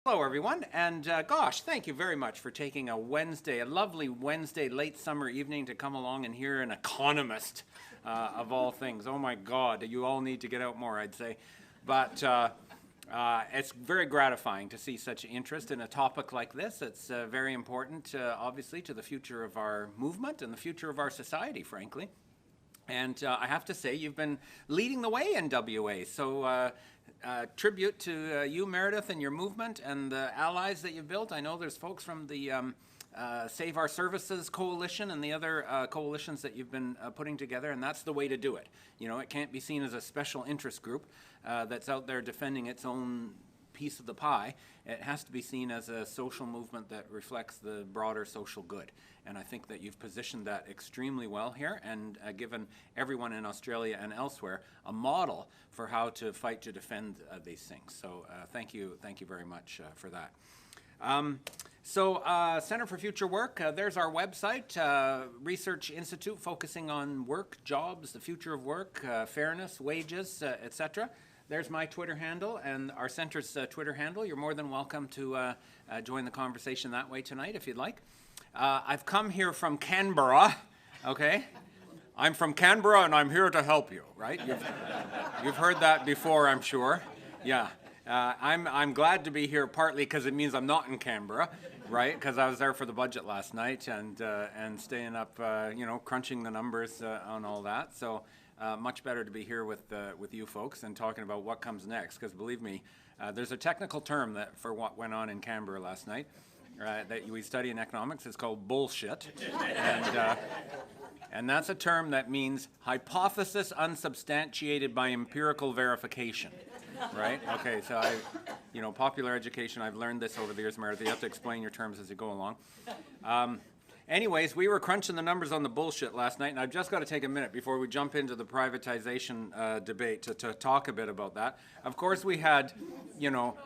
Hello, everyone, and gosh, thank you very much for taking a lovely Wednesday late summer evening to come along and hear an economist of all things. Oh my God, you all need to get out more, I'd say. But it's very gratifying to see such interest in a topic like this. It's very important, obviously, to the future of our movement and the future of our society, frankly. And I have to say, you've been leading the way in WA. So tribute to you, Meredith, and your movement and the allies that you've built. I know there's folks from the Save Our Services Coalition and the other coalitions that you've been putting together, and that's the way to do it. You know, it can't be seen as a special interest group that's out there defending its own piece of the pie. It has to be seen as a social movement that reflects the broader social good. And I think that you've positioned that extremely well here and given everyone in Australia and elsewhere a model for how to fight to defend these things. So thank you very much for that. Center for Future Work, there's our website, research institute focusing on work, jobs, the future of work, fairness, wages, etc. There's my Twitter handle and our center's Twitter handle. You're more than welcome to join the conversation that way tonight if you'd like. I've come here from Canberra, okay? I'm from Canberra and I'm here to help you, right? You've heard that before, I'm sure. Yeah. I'm glad to be here partly because it means I'm not in Canberra, right? Because I was there for the budget last night and staying up, crunching the numbers on all that. So much better to be here with you folks and talking about what comes next. Because believe me, there's a technical term that for what went on in Canberra last night that we study in economics. It's called bullshit, and that's a term that means hypothesis unsubstantiated by empirical verification. Right? Okay, so popular education, I've learned this over the years, Meredith. You have to explain your terms as you go along. Anyways, we were crunching the numbers on the bullshit last night, and I've just got to take a minute before we jump into the privatization debate to talk a bit about that. Of course, we had,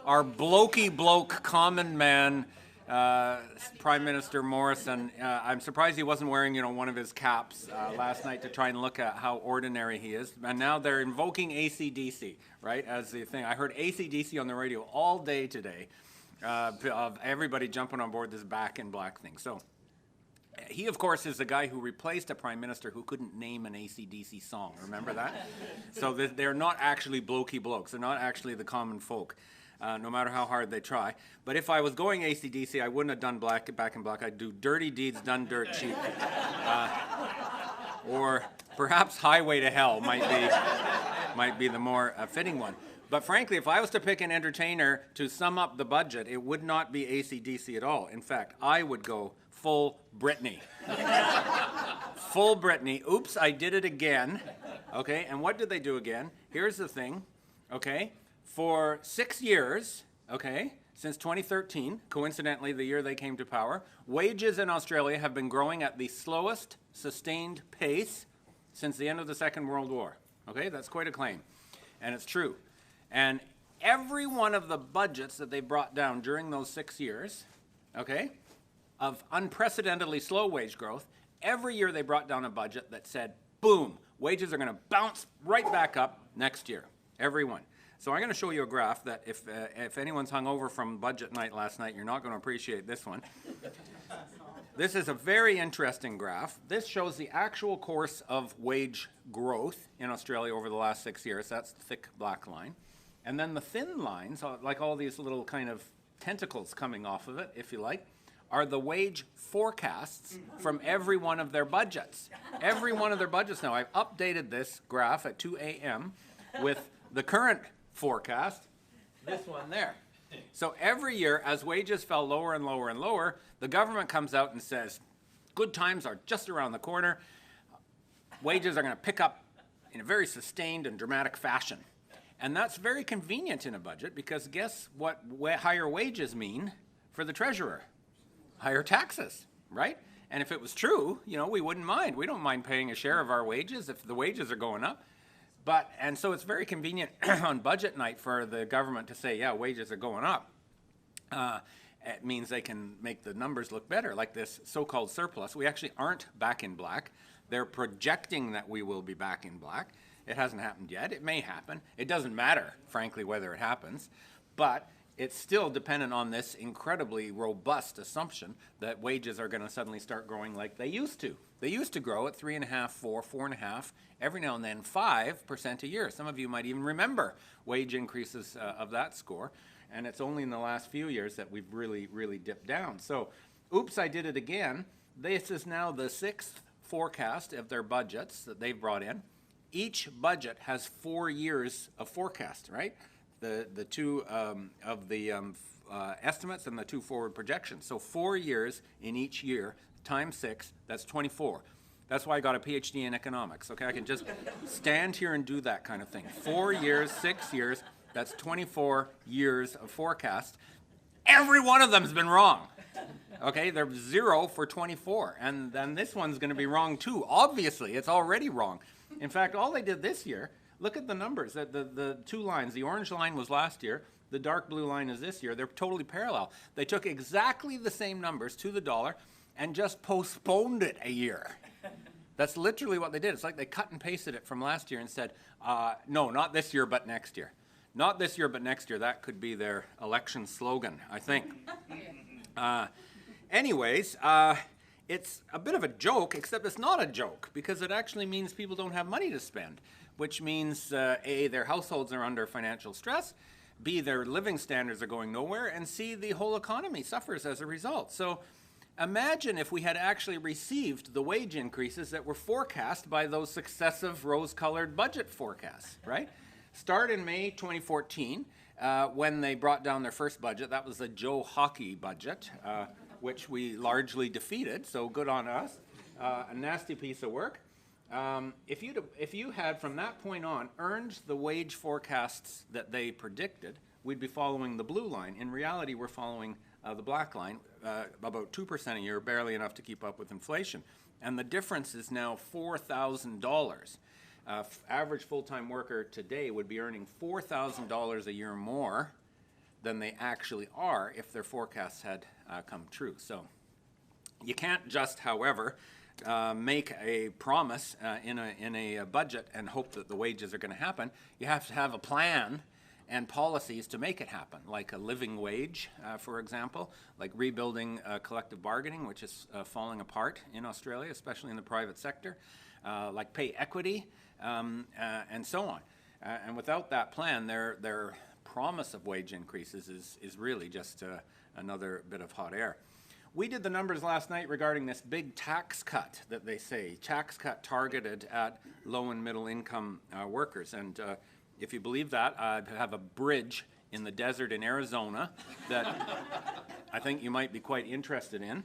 our blokey bloke common man, Prime Minister Morrison. I'm surprised he wasn't wearing, one of his caps last night to try and look at how ordinary he is. And now they're invoking AC/DC, right, as the thing. I heard AC/DC on the radio all day today of everybody jumping on board this back in black thing. So he, of course, is the guy who replaced a prime minister who couldn't name an AC/DC song. Remember that? So they're not actually blokey blokes. They're not actually the common folk. No matter how hard they try. But if I was going AC/DC, I wouldn't have done back in black. I'd do Dirty Deeds Done Dirt Cheap. Or perhaps Highway to Hell might be the more fitting one. But frankly, if I was to pick an entertainer to sum up the budget, it would not be AC/DC at all. In fact, I would go full Britney. Full Britney. Oops, I did it again. Okay, and what did they do again? Here's the thing, okay? For 6 years, okay, since 2013, coincidentally the year they came to power, wages in Australia have been growing at the slowest sustained pace since the end of the Second World War. Okay, that's quite a claim, and it's true. And every one of the budgets that they brought down during those 6 years, okay, of unprecedentedly slow wage growth, every year they brought down a budget that said, boom, wages are going to bounce right back up next year, every one. So I'm going to show you a graph that if anyone's hung over from budget night last night, you're not going to appreciate this one. This is a very interesting graph. This shows the actual course of wage growth in Australia over the last 6 years. That's the thick black line. And then the thin lines, like all these little kind of tentacles coming off of it, if you like, are the wage forecasts from every one of their budgets. Every one of their budgets now. I've updated this graph at 2 a.m. with the current forecast, this one there. So every year, as wages fell lower and lower and lower, the government comes out and says, good times are just around the corner. Wages are going to pick up in a very sustained and dramatic fashion. And that's very convenient in a budget because guess what higher wages mean for the treasurer? Higher taxes, right? And if it was true, we wouldn't mind. We don't mind paying a share of our wages if the wages are going up. And so it's very convenient on budget night for the government to say, yeah, wages are going up. It means they can make the numbers look better, like this so-called surplus. We actually aren't back in black. They're projecting that we will be back in black. It hasn't happened yet. It may happen. It doesn't matter, frankly, whether it happens. But it's still dependent on this incredibly robust assumption that wages are going to suddenly start growing like they used to. They used to grow at 3.5%, 4%, 4.5%, every now and then 5% a year. Some of you might even remember wage increases of that score, and it's only in the last few years that we've really, really dipped down. So, oops, I did it again. This is now the 6th forecast of their budgets that they've brought in. Each budget has 4 years of forecast, right? The two of the estimates and the 2 forward projections. So 4 years in each year, times 6, that's 24. That's why I got a PhD in economics, okay? I can just stand here and do that kind of thing. 4 years, 6 years, that's 24 years of forecast. Every one of them's been wrong. Okay, they're 0 for 24, and then this one's going to be wrong too. Obviously, it's already wrong. In fact, all they did this year, look at the numbers. The 2 lines, the orange line was last year, the dark blue line is this year. They're totally parallel. They took exactly the same numbers to the dollar and just postponed it a year. That's literally what they did. It's like they cut and pasted it from last year and said, no, not this year, but next year. Not this year, but next year. That could be their election slogan, I think. Anyways, it's a bit of a joke, except it's not a joke, because it actually means people don't have money to spend, which means, A, their households are under financial stress, B, their living standards are going nowhere, and C, the whole economy suffers as a result. So imagine if we had actually received the wage increases that were forecast by those successive rose-colored budget forecasts, right? Start in May 2014, when they brought down their first budget. That was the Joe Hockey budget, which we largely defeated, so good on us. A nasty piece of work. If you had, from that point on, earned the wage forecasts that they predicted, we'd be following the blue line. In reality, we're following the black line, about 2% a year, barely enough to keep up with inflation. And the difference is now $4,000. Average full-time worker today would be earning $4,000 a year more than they actually are if their forecasts had come true. So you can't just, however, make a promise in a budget and hope that the wages are going to happen. You have to have a plan and policies to make it happen, like a living wage, for example, like rebuilding collective bargaining, which is falling apart in Australia, especially in the private sector, like pay equity, and so on. And without that plan, their promise of wage increases is really just another bit of hot air. We did the numbers last night regarding this big tax cut that they say, tax cut targeted at low and middle income workers. And if you believe that, I have a bridge in the desert in Arizona that I think you might be quite interested in.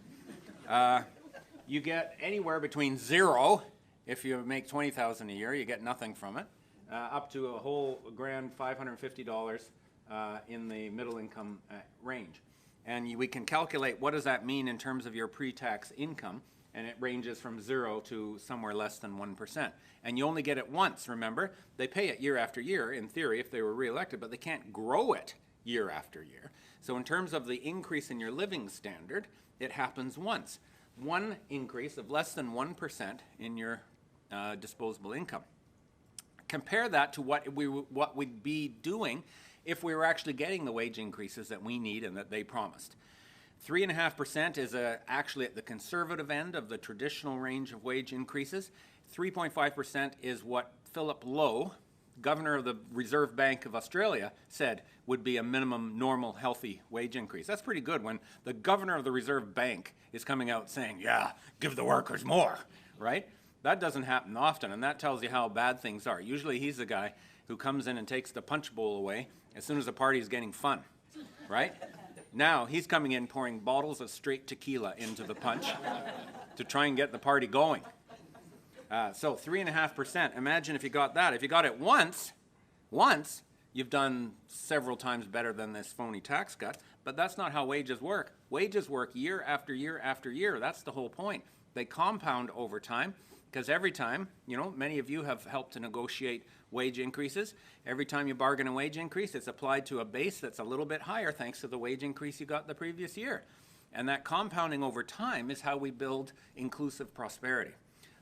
You get anywhere between 0, if you make $20,000 a year, you get nothing from it, up to a whole grand $550 in the middle income range. And we can calculate what does that mean in terms of your pre-tax income, and it ranges from 0 to somewhere less than 1%. And you only get it once, remember? They pay it year after year, in theory, if they were reelected, but they can't grow it year after year. So in terms of the increase in your living standard, it happens once. One increase of less than 1% in your disposable income. Compare that to what we'd be doing if we were actually getting the wage increases that we need and that they promised. 3.5% is actually at the conservative end of the traditional range of wage increases. 3.5% is what Philip Lowe, Governor of the Reserve Bank of Australia, said would be a minimum normal healthy wage increase. That's pretty good when the Governor of the Reserve Bank is coming out saying, yeah, give the workers more, right? That doesn't happen often, and that tells you how bad things are. Usually he's the guy who comes in and takes the punch bowl away as soon as the party's getting fun, right? Now he's coming in pouring bottles of straight tequila into the punch to try and get the party going. So 3.5%, imagine if you got that. If you got it once, you've done several times better than this phony tax cut, but that's not how wages work. Wages work year after year after year. That's the whole point. They compound over time. Because every time, many of you have helped to negotiate wage increases. Every time you bargain a wage increase, it's applied to a base that's a little bit higher thanks to the wage increase you got the previous year. And that compounding over time is how we build inclusive prosperity.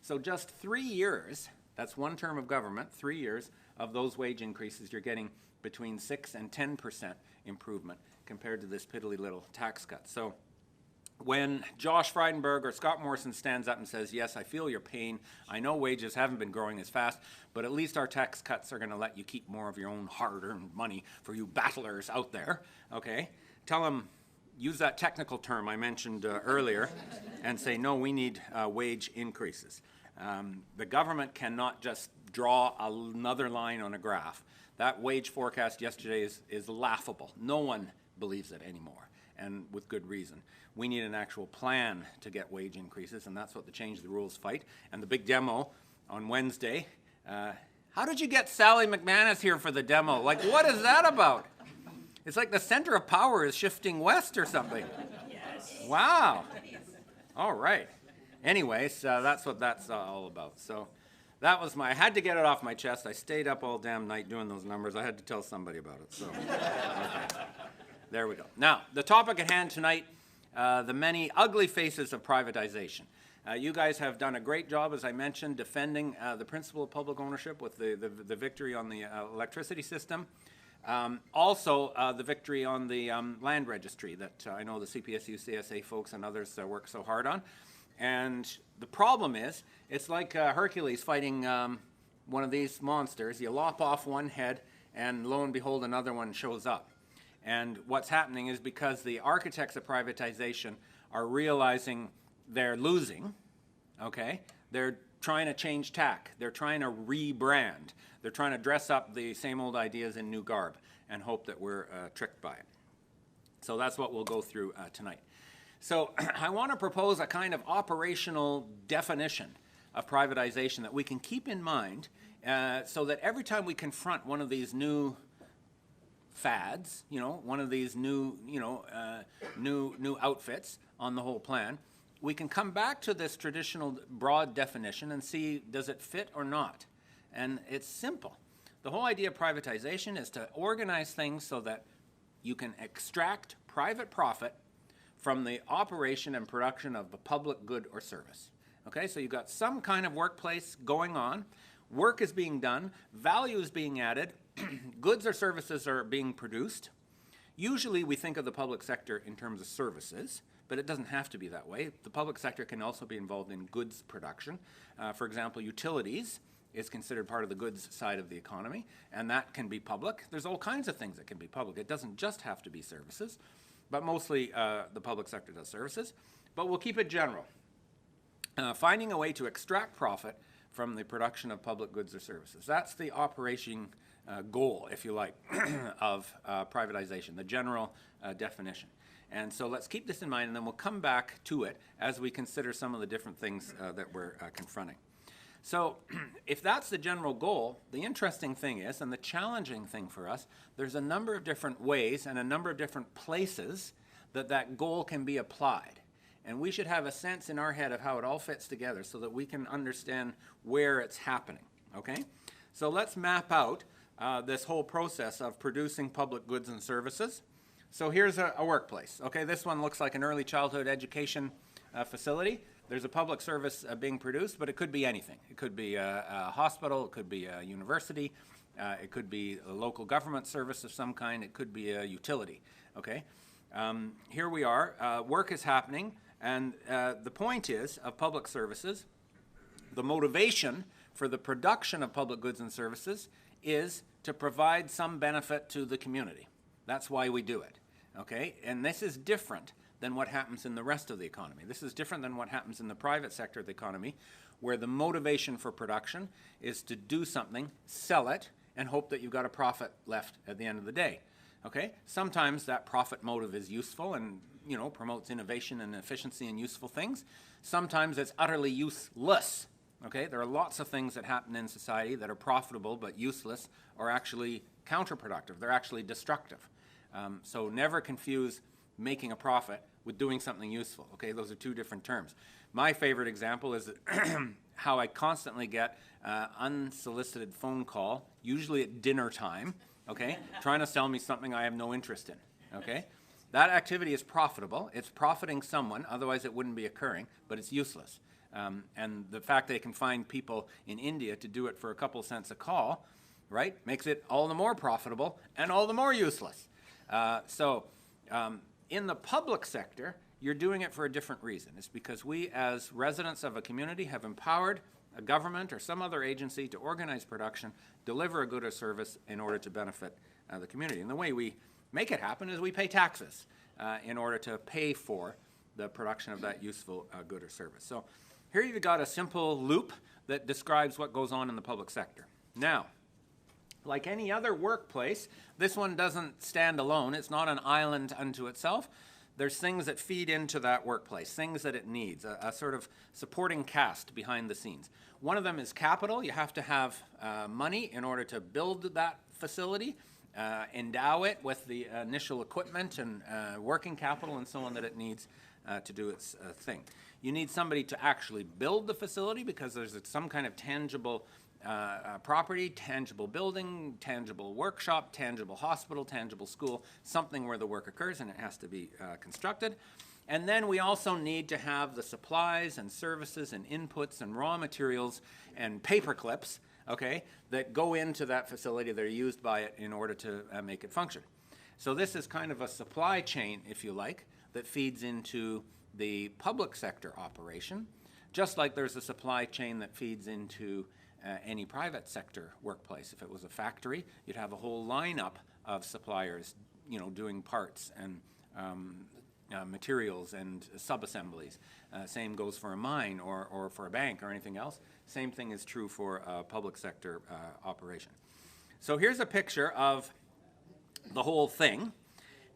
So just 3 years, that's one term of government, 3 years of those wage increases, you're getting between 6 and 10% improvement compared to this piddly little tax cut. So when Josh Frydenberg or Scott Morrison stands up and says, yes, I feel your pain, I know wages haven't been growing as fast, but at least our tax cuts are going to let you keep more of your own hard-earned money for you battlers out there, okay? Tell them, use that technical term I mentioned earlier, and say, no, we need wage increases. The government cannot just draw another line on a graph. That wage forecast yesterday is laughable. No one believes it anymore, and with good reason. We need an actual plan to get wage increases, and that's what the Change the Rules fight. And the big demo on Wednesday, how did you get Sally McManus here for the demo? Like, what is that about? It's like the center of power is shifting west or something. Yes. Wow. All right. Anyways, that's what that's all about. So that was I had to get it off my chest. I stayed up all damn night doing those numbers. I had to tell somebody about it. So, okay. There we go. Now, the topic at hand tonight, the many ugly faces of privatization. You guys have done a great job, as I mentioned, defending the principle of public ownership with the victory on the electricity system. Also, the victory on the land registry that I know the CPSU, CSA folks and others work so hard on. And the problem is, it's like Hercules fighting one of these monsters. You lop off one head, and lo and behold, another one shows up. And what's happening is because the architects of privatization are realizing they're losing, okay? They're trying to change tack. They're trying to rebrand. They're trying to dress up the same old ideas in new garb and hope that we're tricked by it. So that's what we'll go through tonight. So I want to propose a kind of operational definition of privatization that we can keep in mind so that every time we confront one of these new fads, one of these new, new outfits on the whole plan, we can come back to this traditional broad definition and see, does it fit or not? And it's simple. The whole idea of privatization is to organize things so that you can extract private profit from the operation and production of a public good or service. Okay, so you've got some kind of workplace going on, work is being done, value is being added, goods or services are being produced. Usually we think of the public sector in terms of services, but it doesn't have to be that way. The public sector can also be involved in goods production. For example, utilities is considered part of the goods side of the economy, and that can be public. There's all kinds of things that can be public. It doesn't just have to be services, but mostly the public sector does services. But we'll keep it general. Finding a way to extract profit from the production of public goods or services. That's the operation goal, if you like, of privatization, the general definition. And so let's keep this in mind, and then we'll come back to it as we consider some of the different things that we're confronting. So if that's the general goal, the interesting thing is, and the challenging thing for us, there's a number of different ways and a number of different places that that goal can be applied. And we should have a sense in our head of how it all fits together so that we can understand where it's happening, okay? So let's map out this whole process of producing public goods and services. So here's a workplace, okay? This one looks like an early childhood education facility. There's a public service being produced, but it could be anything. It could be a hospital, it could be a university, it could be a local government service of some kind, it could be a utility, okay? Here we are, work is happening, and the point is, of public services, the motivation for the production of public goods and services is to provide some benefit to the community. That's why we do it, okay? And this is different than what happens in the rest of the economy. This is different than what happens in the private sector of the economy, where the motivation for production is to do something, sell it, and hope that you've got a profit left at the end of the day, okay? Sometimes that profit motive is useful and, promotes innovation and efficiency and useful things. Sometimes it's utterly useless, okay? There are lots of things that happen in society that are profitable but useless or actually counterproductive. They're actually destructive. So never confuse making a profit with doing something useful, okay? Those are two different terms. My favorite example is how I constantly get unsolicited phone call, usually at dinner time, okay, trying to sell me something I have no interest in, okay? That activity is profitable. It's profiting someone, otherwise it wouldn't be occurring, but it's useless. And the fact they can find people in India to do it for a couple cents a call, right, makes it all the more profitable and all the more useless. So In the public sector, you're doing it for a different reason. It's because we, as residents of a community, have empowered a government or some other agency to organize production, deliver a good or service in order to benefit the community. And the way we make it happen is we pay taxes in order to pay for the production of that useful good or service. So here you've got a simple loop that describes what goes on in the public sector. Now, like any other workplace, this one doesn't stand alone. It's not an island unto itself. There's things that feed into that workplace, things that it needs, a sort of supporting cast behind the scenes. One of them is capital. You have to have money in order to build that facility, endow it with the initial equipment and working capital and so on that it needs to do its thing. You need somebody to actually build the facility because there's some kind of tangible property, tangible building, tangible workshop, tangible hospital, tangible school, something where the work occurs, and it has to be constructed. And then we also need to have the supplies and services and inputs and raw materials and paper clips, okay, that go into that facility that are used by it in order to make it function. So this is kind of a supply chain, if you like, that feeds into the public sector operation, just like there's a supply chain that feeds into any private sector workplace. If it was a factory, you'd have a whole lineup of suppliers, you know, doing parts and materials and sub-assemblies. Same goes for a mine or for a bank or anything else. Same thing is true for a public sector operation. So here's a picture of the whole thing.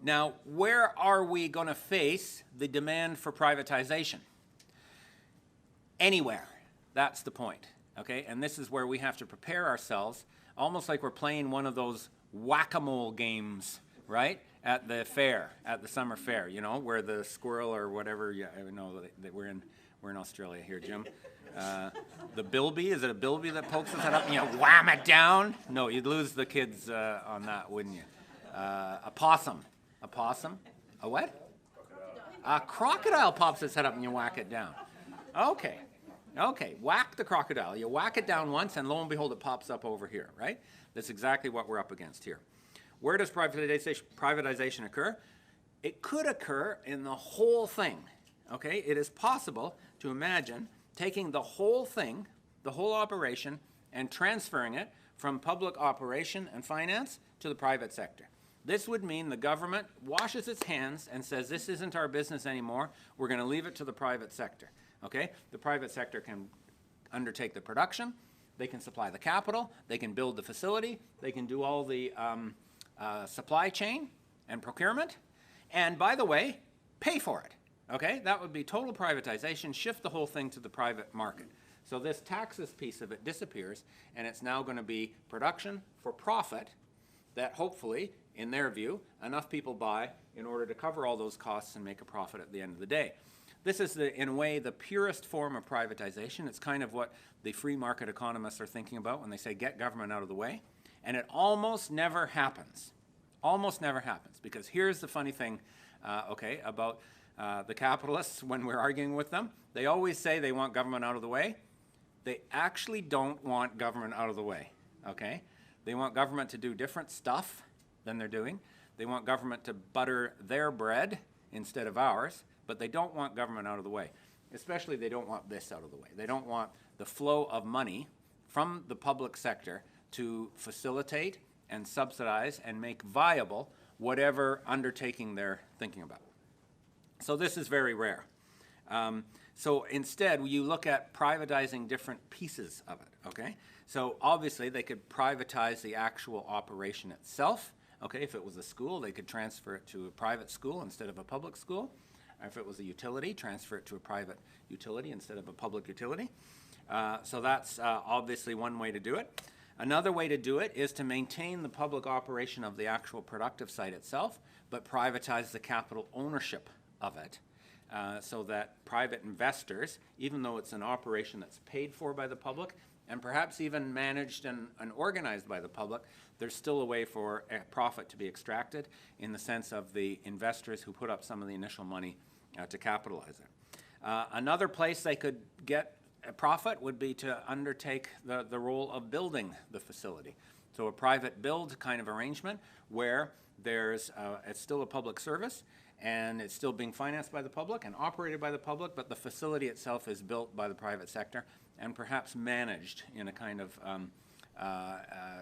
Now, where are we going to face the demand for privatization? Anywhere. That's the point. Okay, and this is where we have to prepare ourselves, almost like we're playing one of those whack-a-mole games, right? At the fair, at the summer fair, you know, where the squirrel or whatever, yeah, I know that we're in Australia here, Jim. The bilby, is it a bilby that pokes its head up and you wham it down? No, you'd lose the kids on that, wouldn't you? A possum. A possum? A what? A crocodile pops its head up and you whack it down. Okay. Okay, whack the crocodile. You whack it down once and lo and behold it pops up over here, right? That's exactly what we're up against here. Where does privatization occur? It could occur in the whole thing, okay? It is possible to imagine taking the whole thing, the whole operation, and transferring it from public operation and finance to the private sector. This would mean the government washes its hands and says, this isn't our business anymore, we're going to leave it to the private sector. Okay? The private sector can undertake the production, they can supply the capital, they can build the facility, they can do all the supply chain and procurement, and by the way, pay for it. Okay? That would be total privatization, shift the whole thing to the private market. So this taxes piece of it disappears, and it's now going to be production for profit that hopefully, in their view, enough people buy in order to cover all those costs and make a profit at the end of the day. This is, in a way, the purest form of privatization. It's kind of what the free market economists are thinking about when they say get government out of the way. And it almost never happens. Almost never happens. Because here's the funny thing, about the capitalists when we're arguing with them. They always say they want government out of the way. They actually don't want government out of the way, okay? They want government to do different stuff than they're doing. They want government to butter their bread instead of ours. But they don't want government out of the way. Especially they don't want this out of the way. They don't want the flow of money from the public sector to facilitate and subsidize and make viable whatever undertaking they're thinking about. So this is very rare. So instead, you look at privatizing different pieces of it, okay? So obviously they could privatize the actual operation itself. Okay, if it was a school, they could transfer it to a private school instead of a public school. If it was a utility, transfer it to a private utility instead of a public utility. So that's obviously one way to do it. Another way to do it is to maintain the public operation of the actual productive site itself, but privatize the capital ownership of it so that private investors, even though it's an operation that's paid for by the public and perhaps even managed and organized by the public, there's still a way for a profit to be extracted in the sense of the investors who put up some of the initial money to capitalize it. Another place they could get a profit would be to undertake the role of building the facility. So a private build kind of arrangement where it's still a public service, and it's still being financed by the public and operated by the public, but the facility itself is built by the private sector and perhaps managed in a kind of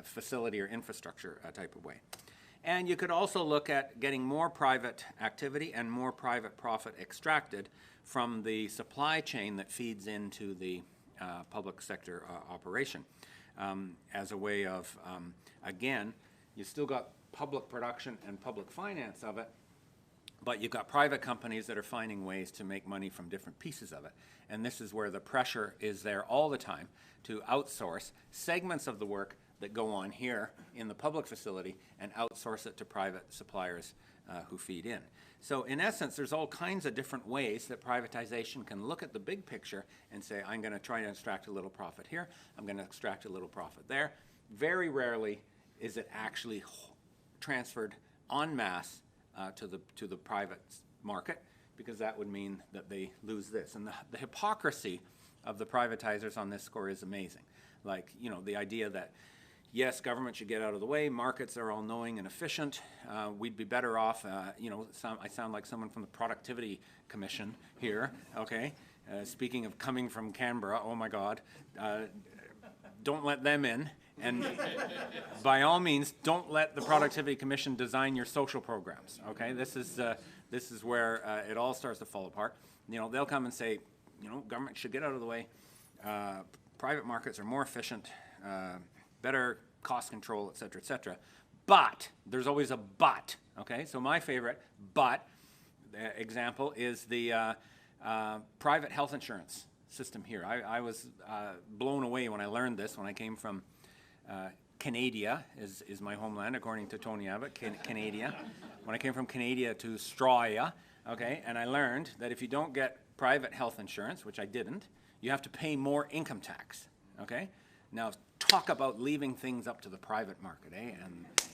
facility or infrastructure type of way. And you could also look at getting more private activity and more private profit extracted from the supply chain that feeds into the public sector operation as a way of, again, you still got public production and public finance of it, but you've got private companies that are finding ways to make money from different pieces of it. And this is where the pressure is there all the time to outsource segments of the work that go on here in the public facility and outsource it to private suppliers who feed in. So in essence, there's all kinds of different ways that privatization can look at the big picture and say, I'm going to try to extract a little profit here, I'm going to extract a little profit there. Very rarely is it actually transferred en masse to the private market, because that would mean that they lose this. And the hypocrisy of the privatizers on this score is amazing. Like, you know, the idea that, yes, government should get out of the way, markets are all knowing and efficient, we'd be better off, you know, I sound like someone from the Productivity Commission here, okay? Speaking of coming from Canberra, oh my God, don't let them in. And by all means, don't let the Productivity Commission design your social programs, okay? This is where it all starts to fall apart. You know, they'll come and say, you know, government should get out of the way, private markets are more efficient, better cost control, et cetera, but there's always a but, okay? So my favorite but example is the private health insurance system here. I was blown away when I learned this when I came from Canada is my homeland, according to Tony Abbott, Canada. When I came from Canada to Australia, okay, and I learned that if you don't get private health insurance, which I didn't, you have to pay more income tax, okay? Now, talk about leaving things up to the private market, eh?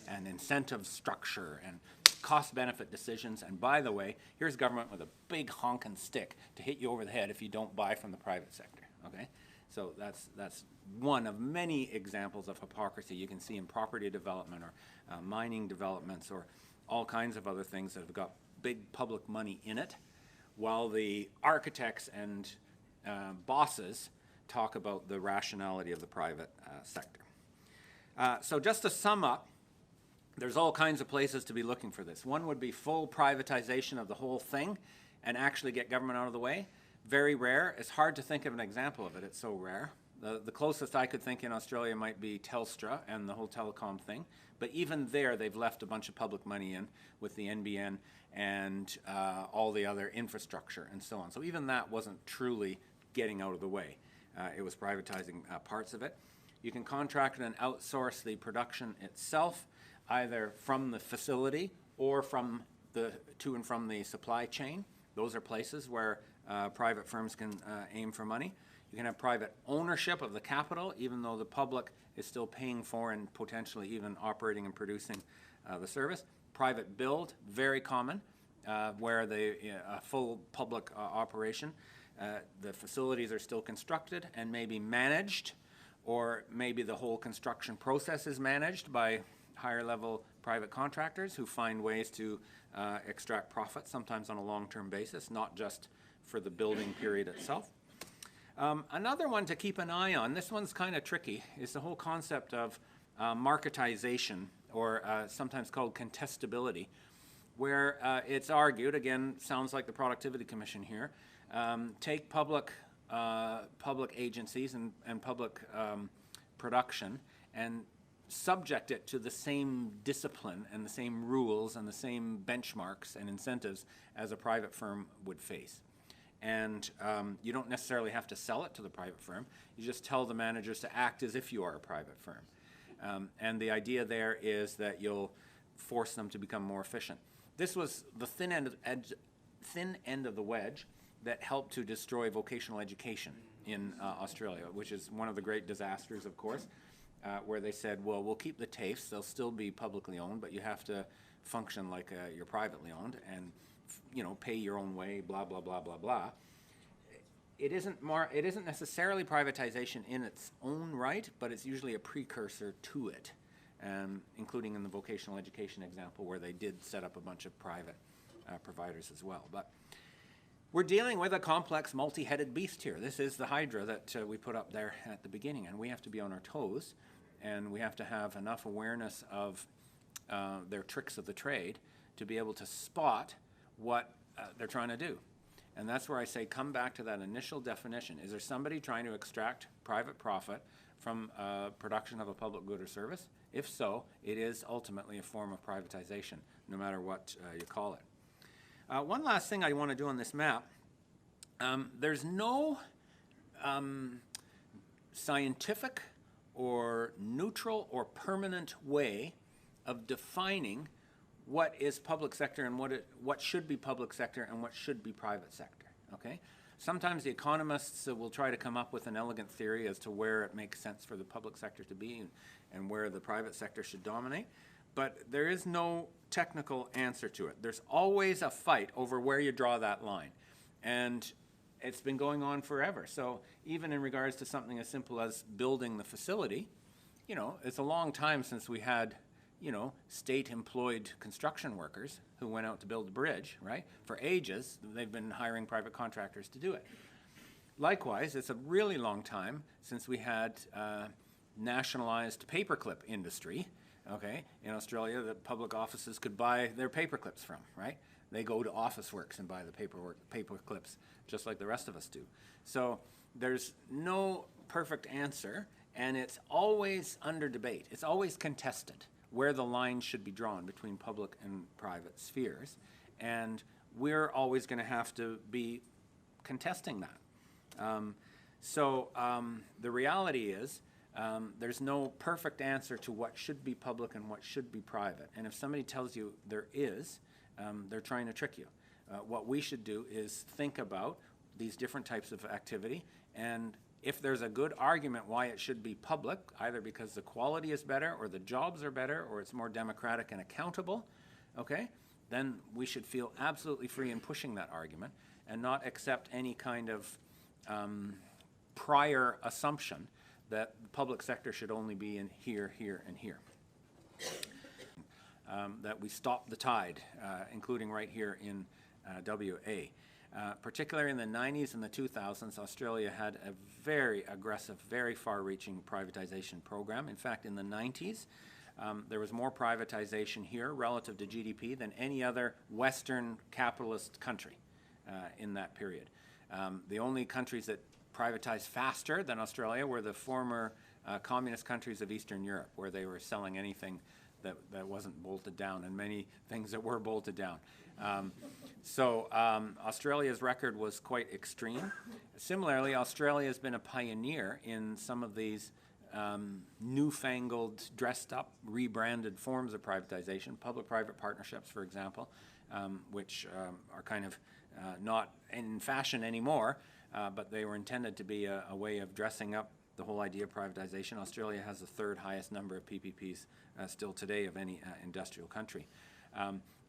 And incentive structure and cost-benefit decisions. And by the way, here's government with a big honking stick to hit you over the head if you don't buy from the private sector, okay? So that's one of many examples of hypocrisy you can see in property development or mining developments or all kinds of other things that have got big public money in it, while the architects and bosses talk about the rationality of the private sector. So just to sum up, there's all kinds of places to be looking for this. One would be full privatization of the whole thing and actually get government out of the way. Very rare. It's hard to think of an example of it. It's so rare. The closest I could think in Australia might be Telstra and the whole telecom thing. But even there, they've left a bunch of public money in with the NBN and all the other infrastructure and so on. So even that wasn't truly getting out of the way. It was privatizing parts of it. You can contract and outsource the production itself, either from the facility or from to and from the supply chain. Those are places where private firms can aim for money. You can have private ownership of the capital, even though the public is still paying for and potentially even operating and producing the service. Private build, very common, where a full public operation. The facilities are still constructed and maybe managed, or maybe the whole construction process is managed by higher level private contractors who find ways to extract profit, sometimes on a long-term basis, not just for the building period itself. Another one to keep an eye on, this one's kind of tricky, is the whole concept of marketization, or sometimes called contestability, where it's argued, again, sounds like the Productivity Commission here, take public agencies and public production and subject it to the same discipline and the same rules and the same benchmarks and incentives as a private firm would face. And you don't necessarily have to sell it to the private firm. You just tell the managers to act as if you are a private firm. And the idea there is that you'll force them to become more efficient. This was the thin end of the wedge that helped to destroy vocational education in Australia, which is one of the great disasters, of course, where they said, well, we'll keep the TAFEs, they'll still be publicly owned, but you have to function like you're privately owned and, you know, pay your own way, blah, blah, blah, blah, blah. It isn't necessarily privatization in its own right, but it's usually a precursor to it. including in the vocational education example where they did set up a bunch of private providers as well. But we're dealing with a complex, multi-headed beast here. This is the hydra that we put up there at the beginning, and we have to be on our toes, and we have to have enough awareness of their tricks of the trade to be able to spot what they're trying to do. And that's where I say come back to that initial definition. Is there somebody trying to extract private profit from production of a public good or service? If so, it is ultimately a form of privatization, no matter what you call it. One last thing I want to do on this map, there's no scientific or neutral or permanent way of defining what is public sector and what should be public sector and what should be private sector, okay? Sometimes the economists will try to come up with an elegant theory as to where it makes sense for the public sector to be and where the private sector should dominate. But there is no technical answer to it. There's always a fight over where you draw that line. And it's been going on forever. So even in regards to something as simple as building the facility, you know, it's a long time since we had, you know, state-employed construction workers who went out to build the bridge, right? For ages, they've been hiring private contractors to do it. Likewise, it's a really long time since we had nationalized paperclip industry. Okay, in Australia, the public offices could buy their paper clips from, right? They go to Officeworks and buy the paper clips, just like the rest of us do. So there's no perfect answer, and it's always under debate. It's always contested where the line should be drawn between public and private spheres, and we're always going to have to be contesting that. The reality is, there's no perfect answer to what should be public and what should be private. And if somebody tells you there is, they're trying to trick you. What we should do is think about these different types of activity, and if there's a good argument why it should be public, either because the quality is better or the jobs are better or it's more democratic and accountable, okay, then we should feel absolutely free in pushing that argument and not accept any kind of prior assumption that the public sector should only be in here, here, and here. That we stop the tide, including right here in WA. Particularly in the 90s and the 2000s, Australia had a very aggressive, very far-reaching privatization program. In fact, in the 90s, there was more privatization here relative to GDP than any other Western capitalist country in that period. The only countries that privatized faster than Australia were the former communist countries of Eastern Europe, where they were selling anything that wasn't bolted down, and many things that were bolted down. Australia's record was quite extreme. Similarly, Australia has been a pioneer in some of these newfangled, dressed up, rebranded forms of privatization, public-private partnerships, for example, which are kind of not in fashion anymore, but they were intended to be a way of dressing up the whole idea of privatization. Australia has the third highest number of PPPs still today of any industrial country.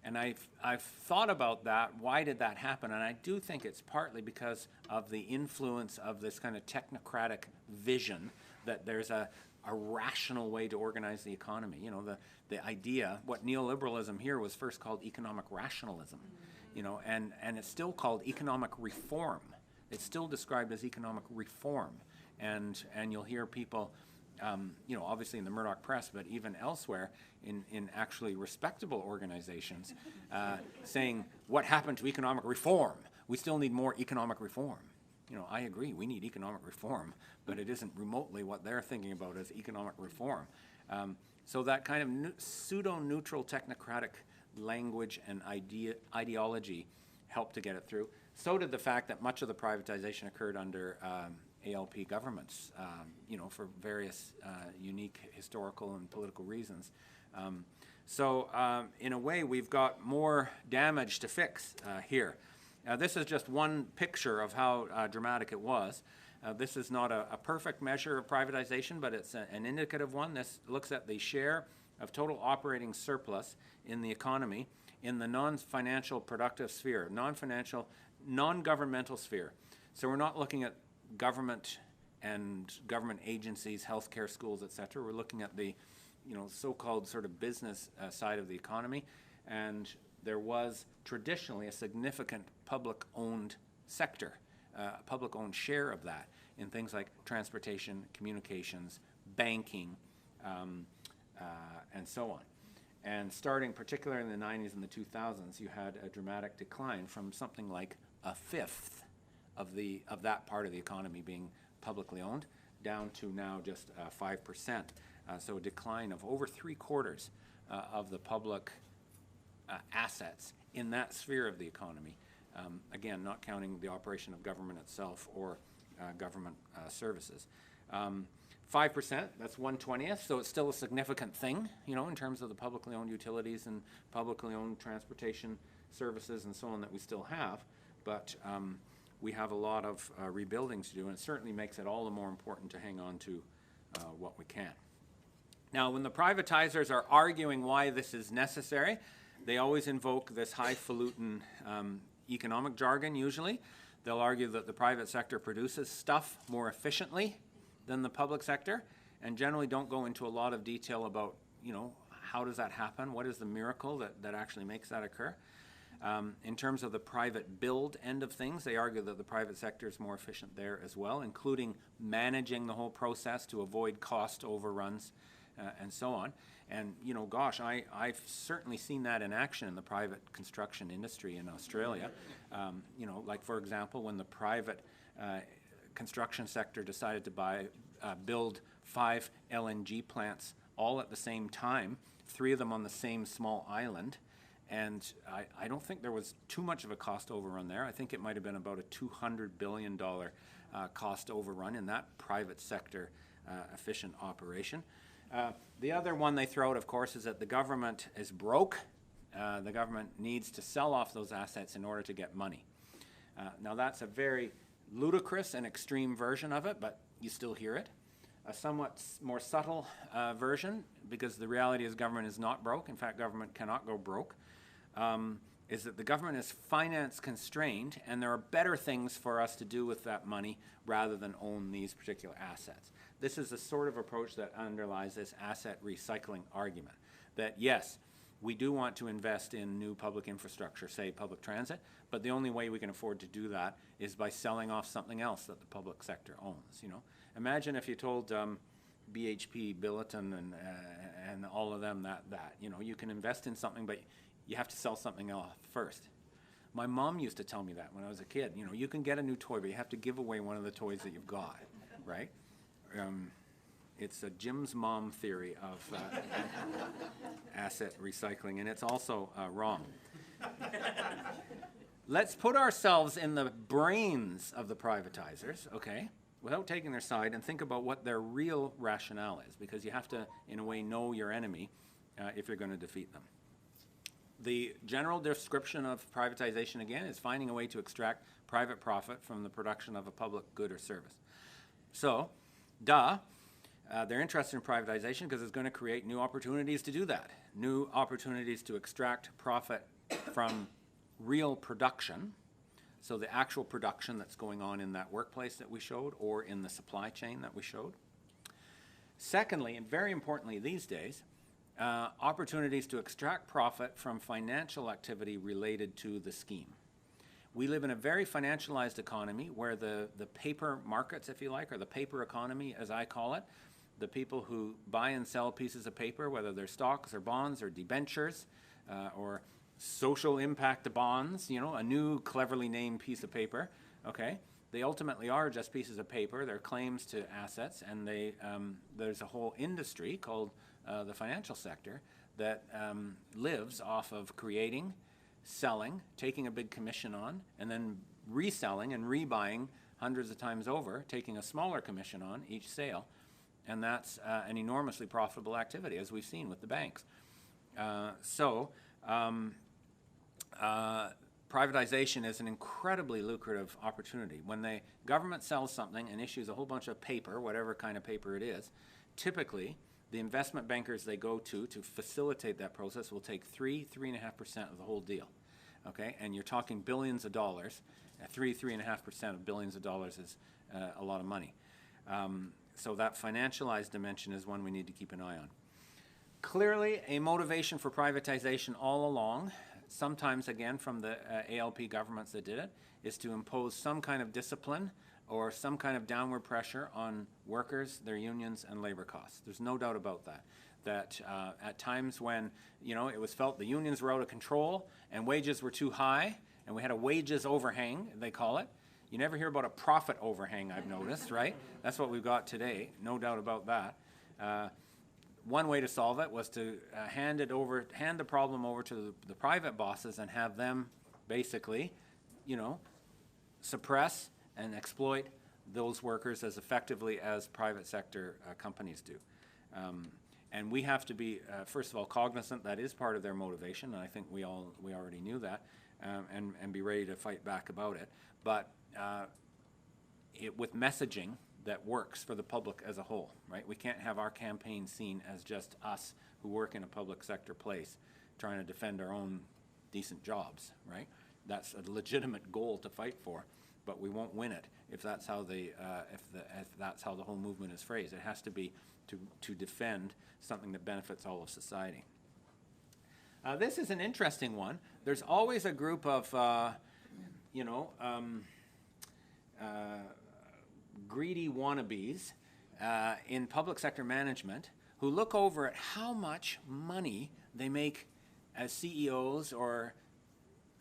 And I've thought about that. Why did that happen? And I do think it's partly because of the influence of this kind of technocratic vision that there's a rational way to organize the economy. You know, the idea, what neoliberalism here was first called economic rationalism, you know, and it's still called economic reform. It's still described as economic reform. And you'll hear people, you know, obviously in the Murdoch press, but even elsewhere in actually respectable organizations, saying, what happened to economic reform? We still need more economic reform. You know, I agree, we need economic reform, but it isn't remotely what they're thinking about as economic reform. So that kind of pseudo-neutral technocratic language and ideology helped to get it through. So did the fact that much of the privatization occurred under ALP governments, you know, for various unique historical and political reasons. In a way, we've got more damage to fix here. This is just one picture of how dramatic it was. This is not a perfect measure of privatization, but it's an indicative one. This looks at the share of total operating surplus in the economy in the non-financial productive sphere, non-governmental sphere. So we're not looking at government and government agencies, healthcare, schools, etc. We're looking at the so-called sort of business side of the economy, and there was traditionally a significant public-owned sector, a public-owned share of that in things like transportation, communications, banking, and so on. And starting particularly in the 90s and the 2000s, you had a dramatic decline from something like a fifth of that part of the economy being publicly owned down to now just 5%. So a decline of over 3/4 of the public assets in that sphere of the economy. Again, not counting the operation of government itself or government services. 5%, that's 1/20th, so it's still a significant thing, in terms of the publicly owned utilities and publicly owned transportation services and so on that we still have. But we have a lot of rebuilding to do, and it certainly makes it all the more important to hang on to what we can. Now, when the privatizers are arguing why this is necessary, they always invoke this highfalutin economic jargon, usually. They'll argue that the private sector produces stuff more efficiently than the public sector, and generally don't go into a lot of detail about, how does that happen? What is the miracle that actually makes that occur? In terms of the private build end of things, they argue that the private sector is more efficient there as well, including managing the whole process to avoid cost overruns and so on. And, gosh, I've certainly seen that in action in the private construction industry in Australia. Like, for example, when the private construction sector decided to build 5 LNG plants all at the same time, 3 of them on the same small island. And I don't think there was too much of a cost overrun there. I think it might have been about a $200 billion cost overrun in that private sector efficient operation. The other one they throw out, of course, is that the government is broke. The government needs to sell off those assets in order to get money. Now, that's a very ludicrous and extreme version of it, but you still hear it. A somewhat more subtle version, because the reality is government is not broke. In fact, government cannot go broke. Is that the government is finance constrained, and there are better things for us to do with that money rather than own these particular assets. This is the sort of approach that underlies this asset recycling argument, that yes, we do want to invest in new public infrastructure, say public transit, but the only way we can afford to do that is by selling off something else that the public sector owns. Imagine if you told BHP, Billiton, and all of them that you can invest in something, but you have to sell something off first. My mom used to tell me that when I was a kid. You can get a new toy, but you have to give away one of the toys that you've got, right? It's a Jim's mom theory of asset recycling, and it's also wrong. Let's put ourselves in the brains of the privatizers, okay, without taking their side, and think about what their real rationale is, because you have to, in a way, know your enemy if you're going to defeat them. The general description of privatization, again, is finding a way to extract private profit from the production of a public good or service. So, they're interested in privatization because it's going to create new opportunities to do that, new opportunities to extract profit from real production, so the actual production that's going on in that workplace that we showed or in the supply chain that we showed. Secondly, and very importantly these days, opportunities to extract profit from financial activity related to the scheme. We live in a very financialized economy where the paper markets, if you like, or the paper economy, as I call it, the people who buy and sell pieces of paper, whether they're stocks or bonds or debentures or social impact bonds, a new cleverly named piece of paper, okay? They ultimately are just pieces of paper. They're claims to assets, and there's a whole industry called the financial sector that lives off of creating, selling, taking a big commission on, and then reselling and rebuying hundreds of times over, taking a smaller commission on each sale. And that's an enormously profitable activity, as we've seen with the banks. Privatization is an incredibly lucrative opportunity. When the government sells something and issues a whole bunch of paper, whatever kind of paper it is, typically the investment bankers they go to facilitate that process will take 3.5% of the whole deal. Okay, and you're talking billions of dollars. 3.5% of billions of dollars is a lot of money. So that financialized dimension is one we need to keep an eye on. Clearly, a motivation for privatization all along, sometimes again from the ALP governments that did it, is to impose some kind of discipline or some kind of downward pressure on workers, their unions, and labor costs. There's no doubt about that. That at times when, you know, it was felt the unions were out of control and wages were too high, and we had a wages overhang, they call it. You never hear about a profit overhang, I've noticed, right? That's what we've got today, no doubt about that. One way to solve it was to hand the problem over to the private bosses and have them basically, you know, suppress and exploit those workers as effectively as private sector companies do. And we have to be, first of all, cognizant that is part of their motivation, and I think we already knew that, and be ready to fight back about it. But with messaging that works for the public as a whole, right? We can't have our campaign seen as just us who work in a public sector place trying to defend our own decent jobs, right? That's a legitimate goal to fight for, but we won't win it if that's how if that's how the whole movement is phrased. It has to be to defend something that benefits all of society. This is an interesting one. There's always a group of, greedy wannabes in public sector management who look over at how much money they make as CEOs or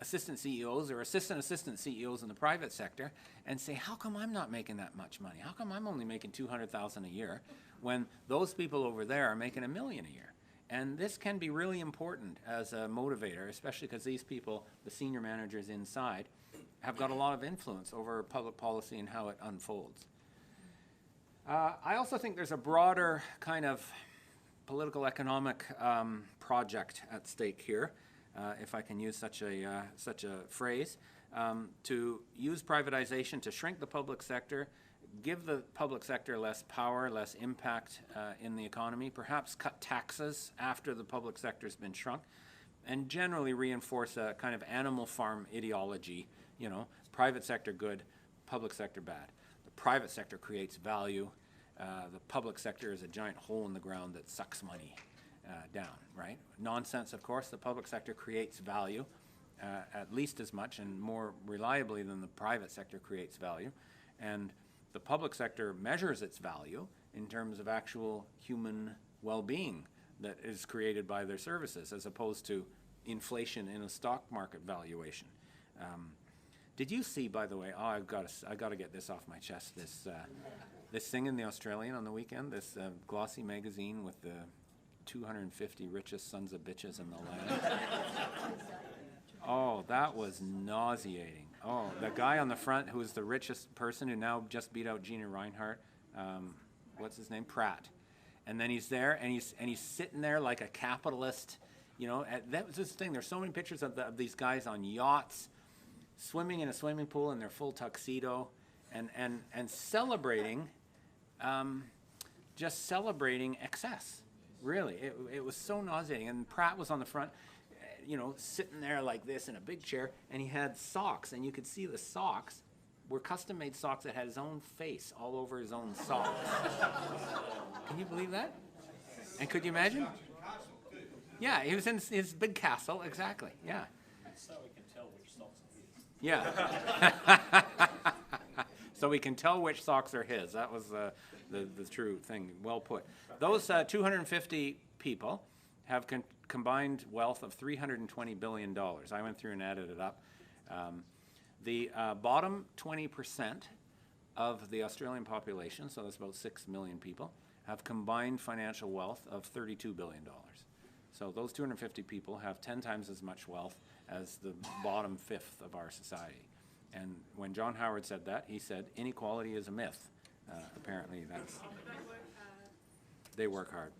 assistant CEOs or assistant CEOs in the private sector and say, how come I'm not making that much money? How come I'm only making $200,000 a year when those people over there are making $1 million a year? And this can be really important as a motivator, especially because these people, the senior managers inside, have got a lot of influence over public policy and how it unfolds. I also think there's a broader kind of political economic project at stake here, if I can use such a phrase, to use privatization to shrink the public sector, give the public sector less power, less impact in the economy, perhaps cut taxes after the public sector's been shrunk, and generally reinforce a kind of animal farm ideology, you know, private sector good, public sector bad. The private sector creates value. The public sector is a giant hole in the ground that sucks money down, right? Nonsense, of course. The public sector creates value at least as much and more reliably than the private sector creates value. And the public sector measures its value in terms of actual human well-being that is created by their services, as opposed to inflation in a stock market valuation. Did you see, by the way, I got to get this off my chest, this thing in the Australian on the weekend, this glossy magazine with the 250 richest sons of bitches in the land? Oh, that was nauseating. Oh, the guy on the front who is the richest person who now just beat out Gina Reinhardt, what's his name? Pratt. And then he's there, and he's sitting there like a capitalist, you know. That was this thing. There's so many pictures of these guys on yachts, swimming in a swimming pool in their full tuxedo, and celebrating, just celebrating excess. Really, it was so nauseating. And Pratt was on the front, you know, sitting there like this in a big chair, and he had socks, and you could see the socks were custom-made socks that had his own face all over his own socks. Can you believe that? And could you imagine? Yeah, he was in his big castle, exactly, yeah. So we can tell which socks are his. Yeah. So we can tell which socks are his. That was the true thing. Well put. Those 250 people have combined wealth of $320 billion. I went through and added it up. The bottom 20% of the Australian population, so that's about 6 million people, have combined financial wealth of $32 billion. So those 250 people have 10 times as much wealth as the bottom fifth of our society. And when John Howard said that, he said inequality is a myth. Apparently that's... They work hard.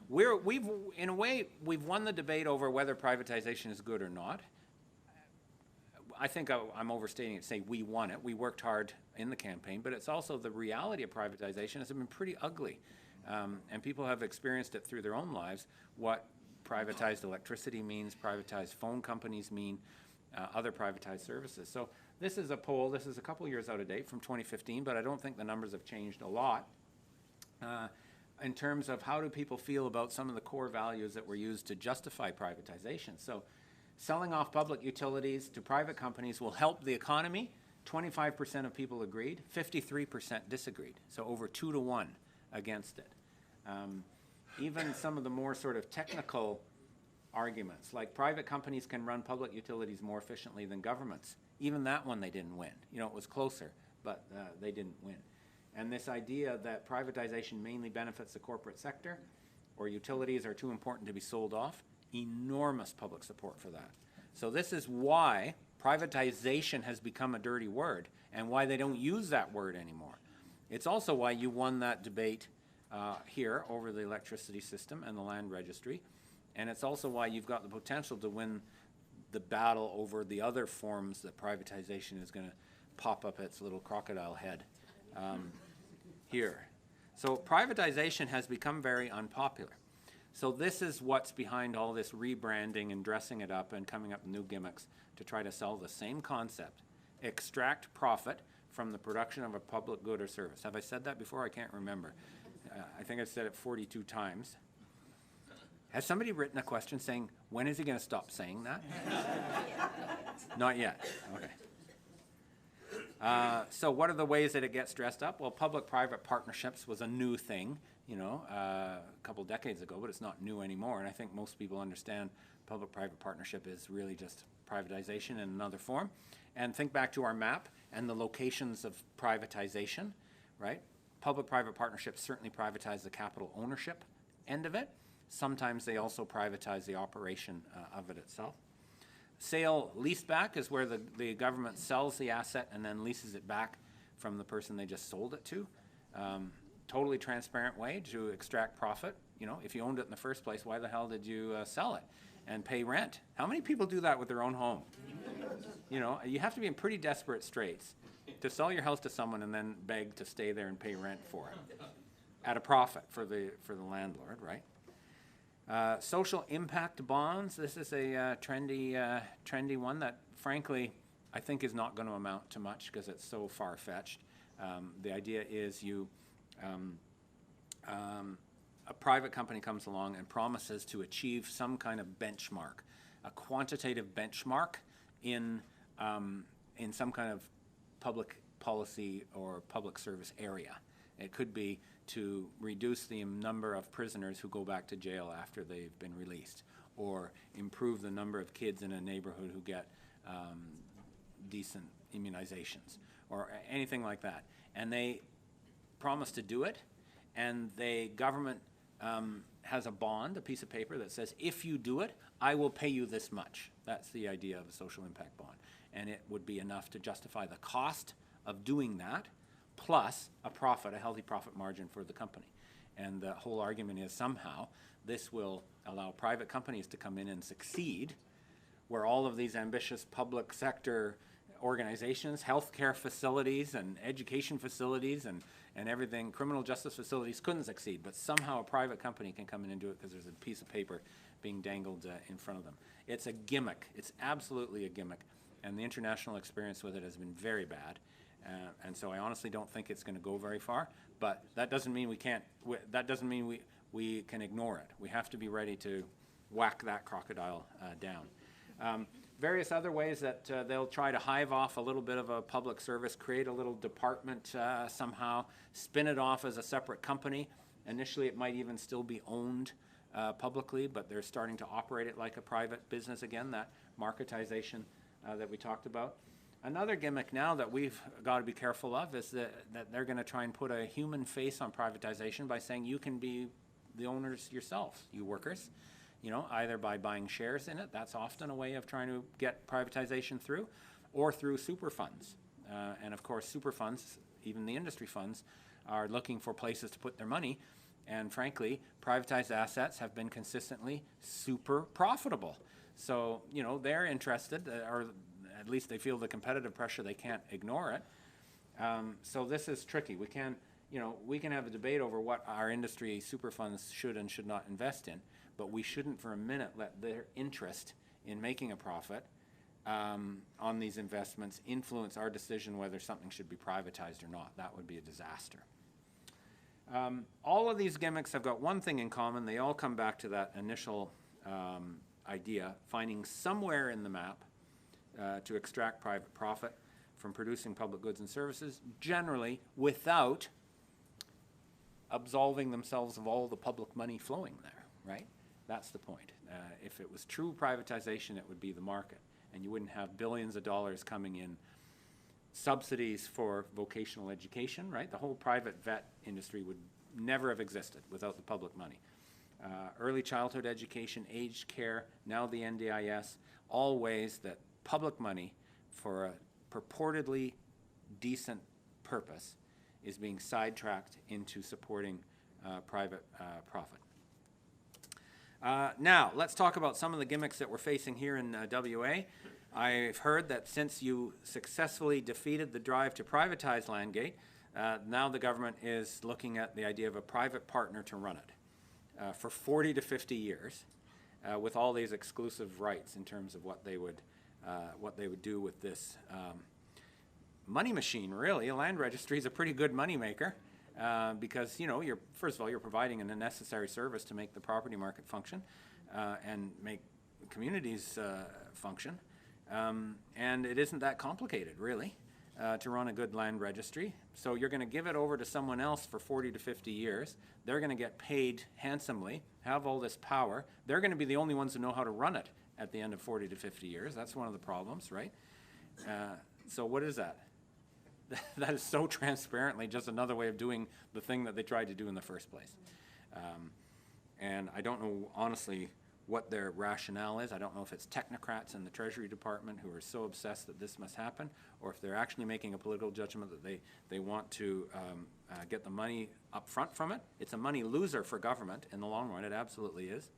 In a way, we've won the debate over whether privatization is good or not. I think I'm overstating it to say we won it. We worked hard in the campaign, but it's also the reality of privatization has been pretty ugly. And people have experienced it through their own lives, what privatized electricity means, privatized phone companies mean, other privatized services. So this is a poll, this is a couple years out of date from 2015, but I don't think the numbers have changed a lot. in terms of how do people feel about some of the core values that were used to justify privatization. So selling off public utilities to private companies will help the economy. 25% of people agreed, 53% disagreed, so over 2 to 1 against it. Even some of the more sort of technical arguments, like private companies can run public utilities more efficiently than governments. Even that one they didn't win. You know, it was closer, but they didn't win. And this idea that privatization mainly benefits the corporate sector or utilities are too important to be sold off, enormous public support for that. So this is why privatization has become a dirty word and why they don't use that word anymore. It's also why you won that debate here over the electricity system and the land registry. And it's also why you've got the potential to win the battle over the other forms that privatization is going to pop up its little crocodile head here. So privatization has become very unpopular. So this is what's behind all this rebranding and dressing it up and coming up with new gimmicks to try to sell the same concept, extract profit from the production of a public good or service. Have I said that before? I can't remember. I think I've said it 42 times. Has somebody written a question saying, when is he going to stop saying that? Not yet. Okay. So what are the ways that it gets dressed up? Well, public-private partnerships was a new thing, you know, a couple decades ago, but it's not new anymore. And I think most people understand public-private partnership is really just privatization in another form. And think back to our map and the locations of privatization, right? Public-private partnerships certainly privatize the capital ownership end of it. Sometimes they also privatize the operation of it itself. Sale leaseback is where the government sells the asset and then leases it back from the person they just sold it to. Totally transparent way to extract profit. You know, if you owned it in the first place, why the hell did you sell it and pay rent? How many people do that with their own home? You know, you have to be in pretty desperate straits to sell your house to someone and then beg to stay there and pay rent for it at a profit for the landlord, right? Social impact bonds. This is a trendy one that, frankly, I think is not going to amount to much because it's so far-fetched. The idea is a private company comes along and promises to achieve some kind of benchmark, a quantitative benchmark in some kind of public policy or public service area. It could be to reduce the number of prisoners who go back to jail after they've been released, or improve the number of kids in a neighborhood who get decent immunizations, or anything like that. And they promise to do it, and the government has a bond, a piece of paper that says, if you do it, I will pay you this much. That's the idea of a social impact bond. And it would be enough to justify the cost of doing that, plus a profit, a healthy profit margin for the company. And the whole argument is somehow this will allow private companies to come in and succeed where all of these ambitious public sector organizations, healthcare facilities and education facilities and everything, criminal justice facilities couldn't succeed. But somehow a private company can come in and do it because there's a piece of paper being dangled in front of them. It's a gimmick. It's absolutely a gimmick. And the international experience with it has been very bad. And so I honestly don't think it's going to go very far, but that doesn't mean we can't. That doesn't mean we can ignore it. We have to be ready to whack that crocodile down. Various other ways that they'll try to hive off a little bit of a public service, create a little department somehow, spin it off as a separate company. Initially, it might even still be owned publicly, but they're starting to operate it like a private business again. That marketization that we talked about. Another gimmick now that we've got to be careful of is that they're going to try and put a human face on privatization by saying you can be the owners yourselves, you workers, you know, either by buying shares in it. That's often a way of trying to get privatization through, or through super funds. And of course, super funds, even the industry funds, are looking for places to put their money. And frankly, privatized assets have been consistently super profitable. So, you know, they're interested, or at least they feel the competitive pressure, they can't ignore it. So this is tricky. We can have a debate over what our industry super funds should and should not invest in, but we shouldn't for a minute let their interest in making a profit on these investments influence our decision whether something should be privatized or not. That would be a disaster. All of these gimmicks have got one thing in common. They all come back to that initial idea, finding somewhere in the map to extract private profit from producing public goods and services, generally without absolving themselves of all the public money flowing there, right? That's the point. If it was true privatization, it would be the market, and you wouldn't have billions of dollars coming in subsidies for vocational education, right? The whole private vet industry would never have existed without the public money. Early childhood education, aged care, now the NDIS, all ways that public money for a purportedly decent purpose is being sidetracked into supporting private profit. Now, let's talk about some of the gimmicks that we're facing here in WA. I've heard that since you successfully defeated the drive to privatize Landgate, now the government is looking at the idea of a private partner to run it for 40 to 50 years with all these exclusive rights in terms of what they would do with this money machine, really. A land registry is a pretty good money maker because, you know, first of all, you're providing a necessary service to make the property market function and make communities function. And it isn't that complicated, really, to run a good land registry. So you're going to give it over to someone else for 40 to 50 years. They're going to get paid handsomely, have all this power. They're going to be the only ones who know how to run it at the end of 40 to 50 years. That's one of the problems, right? So what is that? That is so transparently just another way of doing the thing that they tried to do in the first place. And I don't know, honestly, what their rationale is. I don't know if it's technocrats in the Treasury Department who are so obsessed that this must happen, or if they're actually making a political judgment that they want to get the money up front from it. It's a money loser for government in the long run. It absolutely is.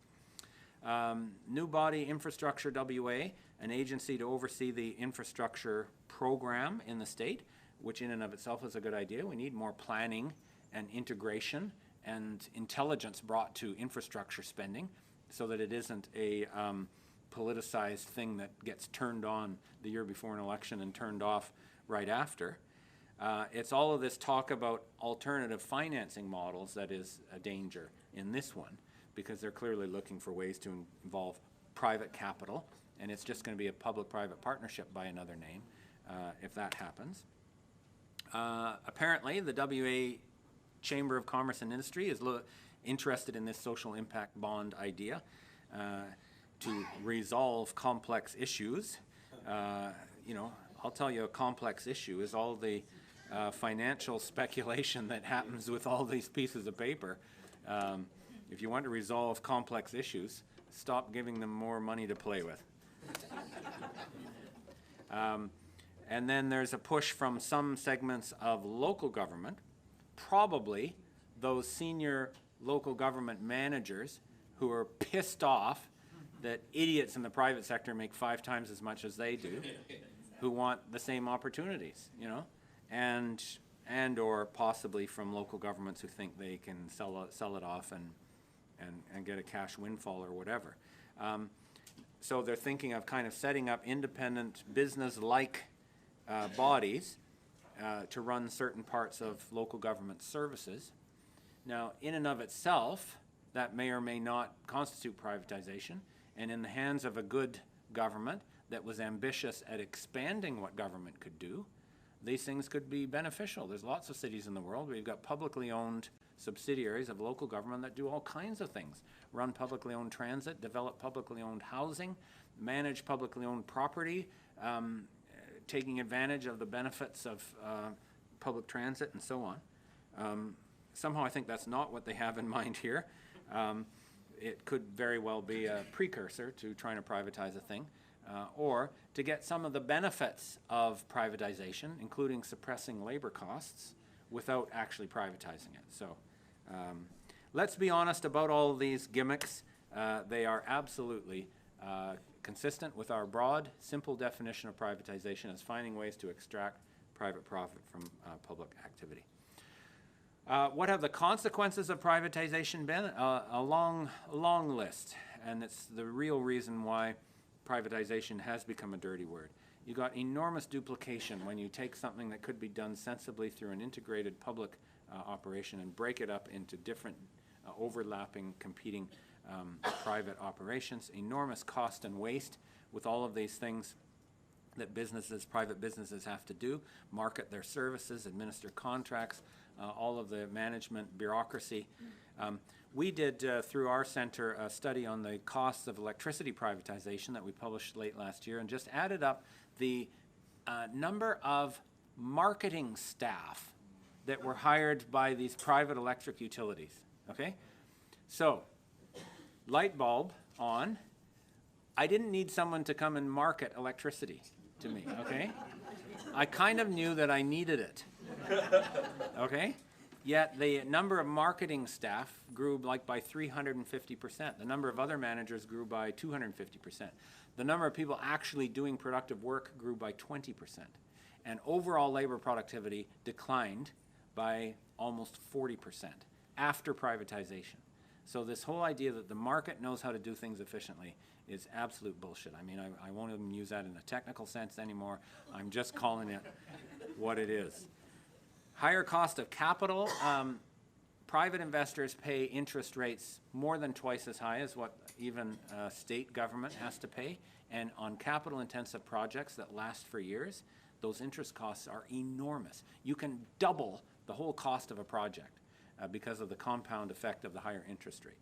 New body, Infrastructure WA, an agency to oversee the infrastructure program in the state, which in and of itself is a good idea. We need more planning and integration and intelligence brought to infrastructure spending so that it isn't a politicized thing that gets turned on the year before an election and turned off right after. It's all of this talk about alternative financing models that is a danger in this one, because they're clearly looking for ways to involve private capital, and it's just going to be a public-private partnership by another name if that happens. Apparently, the WA Chamber of Commerce and Industry is interested in this social impact bond idea to resolve complex issues. You know, I'll tell you, a complex issue is all the financial speculation that happens with all these pieces of paper. If you want to resolve complex issues, stop giving them more money to play with. And then there's a push from some segments of local government, probably those senior local government managers who are pissed off that idiots in the private sector make 5 times as much as they do, who want the same opportunities, you know, and or possibly from local governments who think they can sell it off and get a cash windfall or whatever. So they're thinking of kind of setting up independent business-like bodies to run certain parts of local government services. Now, in and of itself, that may or may not constitute privatization, and in the hands of a good government that was ambitious at expanding what government could do, these things could be beneficial. There's lots of cities in the world where you've got publicly owned subsidiaries of local government that do all kinds of things. Run publicly owned transit, develop publicly owned housing, manage publicly owned property, taking advantage of the benefits of public transit and so on. Somehow I think that's not what they have in mind here. It could very well be a precursor to trying to privatize a thing, or to get some of the benefits of privatization, including suppressing labor costs, without actually privatizing it. So let's be honest about all of these gimmicks. They are absolutely consistent with our broad, simple definition of privatization as finding ways to extract private profit from public activity. What have the consequences of privatization been? A long list, and it's the real reason why privatization has become a dirty word. You got enormous duplication when you take something that could be done sensibly through an integrated public operation and break it up into different overlapping, competing private operations. Enormous cost and waste with all of these things that private businesses have to do, market their services, administer contracts, all of the management bureaucracy. We did, through our center, a study on the costs of electricity privatization that we published late last year, and just added up the number of marketing staff that were hired by these private electric utilities, okay? So, light bulb on. I didn't need someone to come and market electricity to me, okay? I kind of knew that I needed it, okay? Yet the number of marketing staff grew like by 350%. The number of other managers grew by 250%. The number of people actually doing productive work grew by 20%. And overall labor productivity declined by almost 40% after privatization. So this whole idea that the market knows how to do things efficiently is absolute bullshit. I mean, I won't even use that in a technical sense anymore. I'm just calling it what it is. Higher cost of capital. Private investors pay interest rates more than twice as high as what even state government has to pay. And on capital-intensive projects that last for years, those interest costs are enormous. You can double the whole cost of a project because of the compound effect of the higher interest rate.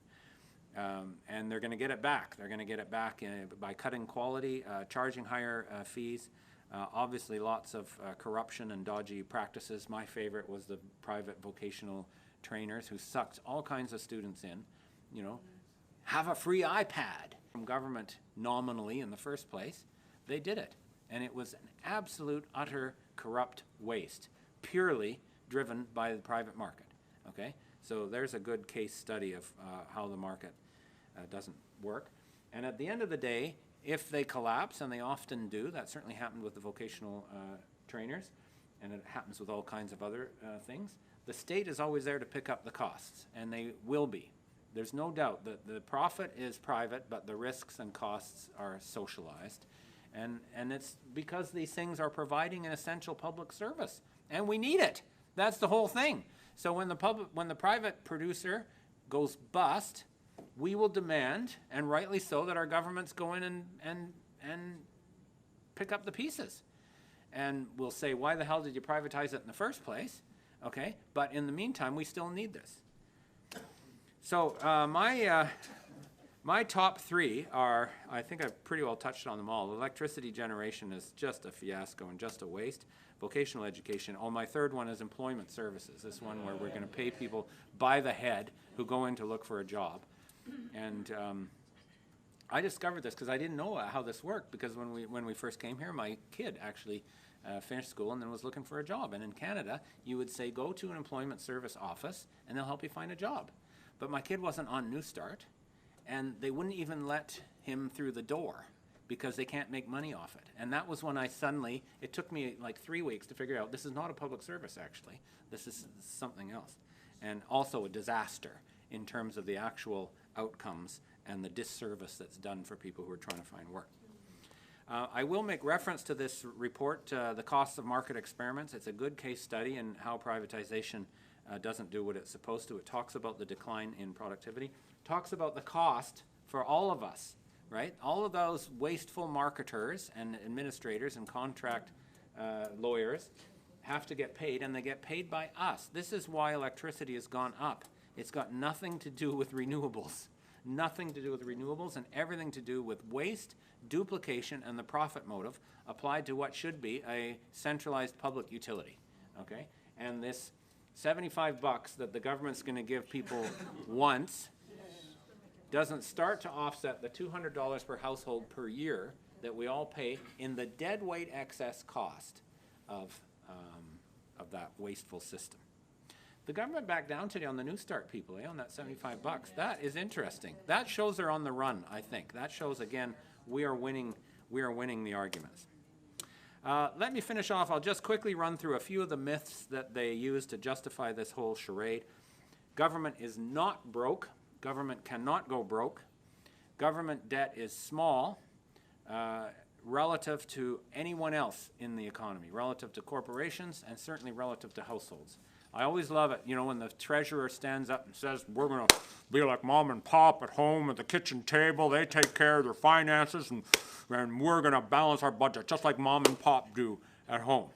And they're going to get it back. They're going to get it back by cutting quality, charging higher fees. Obviously, lots of corruption and dodgy practices. My favorite was the private vocational trainers who sucked all kinds of students in. You know, have a free iPad from government nominally in the first place. They did it. And it was an absolute, utter, corrupt waste, purely driven by the private market. Okay? So there's a good case study of how the market doesn't work. And at the end of the day, if they collapse, and they often do, that certainly happened with the vocational trainers, and it happens with all kinds of other things, the state is always there to pick up the costs, and they will be. There's no doubt that the profit is private, but the risks and costs are socialized. And it's because these things are providing an essential public service, and we need it. That's the whole thing. So when the private producer goes bust, we will demand, and rightly so, that our governments go in and pick up the pieces. And we'll say, why the hell did you privatize it in the first place? Okay, but in the meantime, we still need this. So my top three are, I think I've pretty well touched on them all. Electricity generation is just a fiasco and just a waste. Vocational education. Oh, my third one is employment services. This one where we're going to pay people by the head who go in to look for a job. And I discovered this because I didn't know how this worked, because when we first came here, my kid actually finished school and then was looking for a job. And in Canada, you would say, go to an employment service office and they'll help you find a job. But my kid wasn't on New Start, and they wouldn't even let him through the door because they can't make money off it. And that was when I suddenly, it took me like 3 weeks to figure out this is not a public service, actually. This is something else. And also a disaster in terms of the actual outcomes and the disservice that's done for people who are trying to find work. I will make reference to this report, the costs of market experiments. It's a good case study in how privatization doesn't do what it's supposed to. It talks about the decline in productivity, talks about the cost for all of us, right? All of those wasteful marketers and administrators and contract lawyers have to get paid, and they get paid by us. This is why electricity has gone up. It's got nothing to do with renewables. Nothing to do with renewables, and everything to do with waste, duplication, and the profit motive applied to what should be a centralized public utility, okay? And this $75 that the government's going to give people once doesn't start to offset the $200 per household per year that we all pay in the deadweight excess cost of that wasteful system. The government backed down today on the New Start people, on that $75. That is interesting. That shows they're on the run, I think. That shows, again, we are winning the arguments. Let me finish off. I'll just quickly run through a few of the myths that they use to justify this whole charade. Government is not broke. Government cannot go broke. Government debt is small relative to anyone else in the economy, relative to corporations, and certainly relative to households. I always love it, you know, when the treasurer stands up and says, we're going to be like mom and pop at home at the kitchen table. They take care of their finances, and we're going to balance our budget just like mom and pop do at home.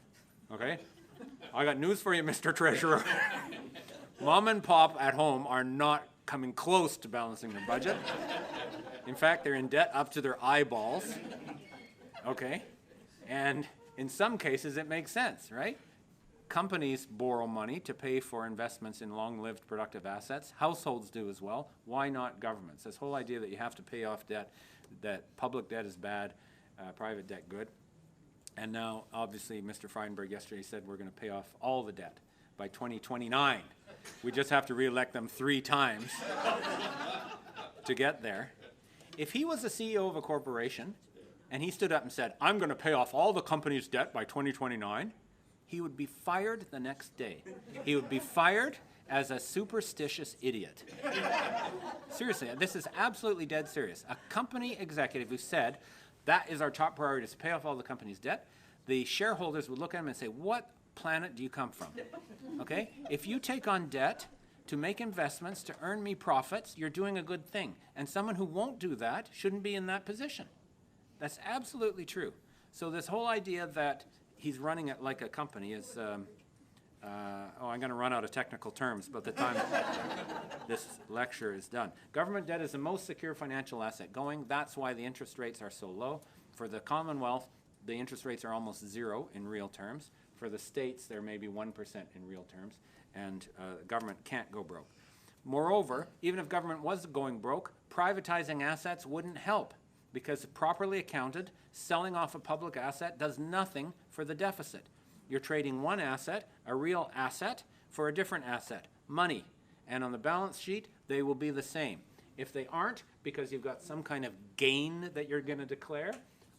Okay? I got news for you, Mr. Treasurer. Mom and pop at home are not coming close to balancing their budget. In fact, they're in debt up to their eyeballs. Okay? And in some cases, it makes sense, right? Companies borrow money to pay for investments in long-lived productive assets. Households do as well. Why not governments? This whole idea that you have to pay off debt, that public debt is bad, private debt good. And now, obviously, Mr. Frydenberg yesterday said we're going to pay off all the debt by 2029. We just have to re-elect them 3 times to get there. If he was the CEO of a corporation and he stood up and said, I'm going to pay off all the company's debt by 2029, he would be fired the next day. He would be fired as a superstitious idiot. Seriously, this is absolutely dead serious. A company executive who said, that is our top priority, is to pay off all the company's debt, the shareholders would look at him and say, what planet do you come from? Okay? If you take on debt to make investments, to earn me profits, you're doing a good thing. And someone who won't do that shouldn't be in that position. That's absolutely true. So this whole idea that he's running it like a company is, I'm going to run out of technical terms by the time this lecture is done. Government debt is the most secure financial asset going. That's why the interest rates are so low. For the Commonwealth, the interest rates are almost 0 in real terms. For the states, they're maybe 1% in real terms, and government can't go broke. Moreover, even if government was going broke, privatizing assets wouldn't help, because properly accounted, selling off a public asset does nothing for the deficit. You're trading one asset, a real asset, for a different asset, money. And on the balance sheet, they will be the same. If they aren't, because you've got some kind of gain that you're going to declare,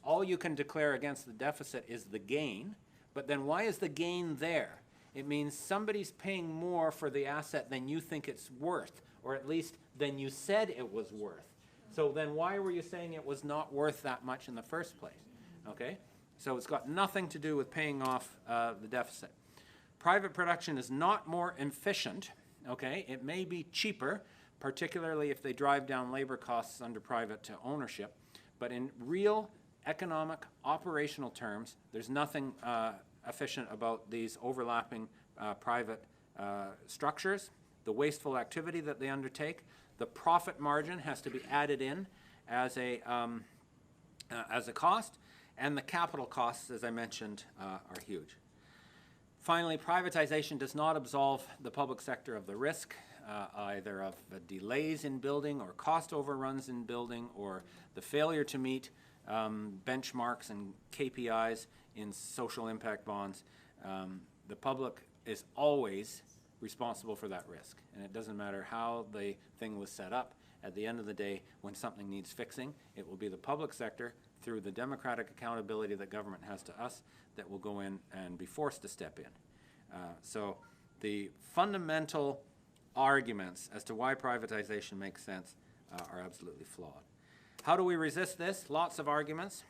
all you can declare against the deficit is the gain. But then why is the gain there? It means somebody's paying more for the asset than you think it's worth, or at least than you said it was worth. So then why were you saying it was not worth that much in the first place? Okay? So it's got nothing to do with paying off the deficit. Private production is not more efficient. Okay? It may be cheaper, particularly if they drive down labor costs under private ownership. But in real economic, operational terms, there's nothing efficient about these overlapping private structures, the wasteful activity that they undertake. The profit margin has to be added in as a cost, and the capital costs, as I mentioned, are huge. Finally, privatization does not absolve the public sector of the risk, either of delays in building or cost overruns in building or the failure to meet benchmarks and KPIs in social impact bonds. The public is always responsible for that risk, and it doesn't matter how the thing was set up. At the end of the day, when something needs fixing, it will be the public sector, through the democratic accountability that government has to us, that will go in and be forced to step in. So the fundamental arguments as to why privatization makes sense are absolutely flawed. How do we resist this? Lots of arguments.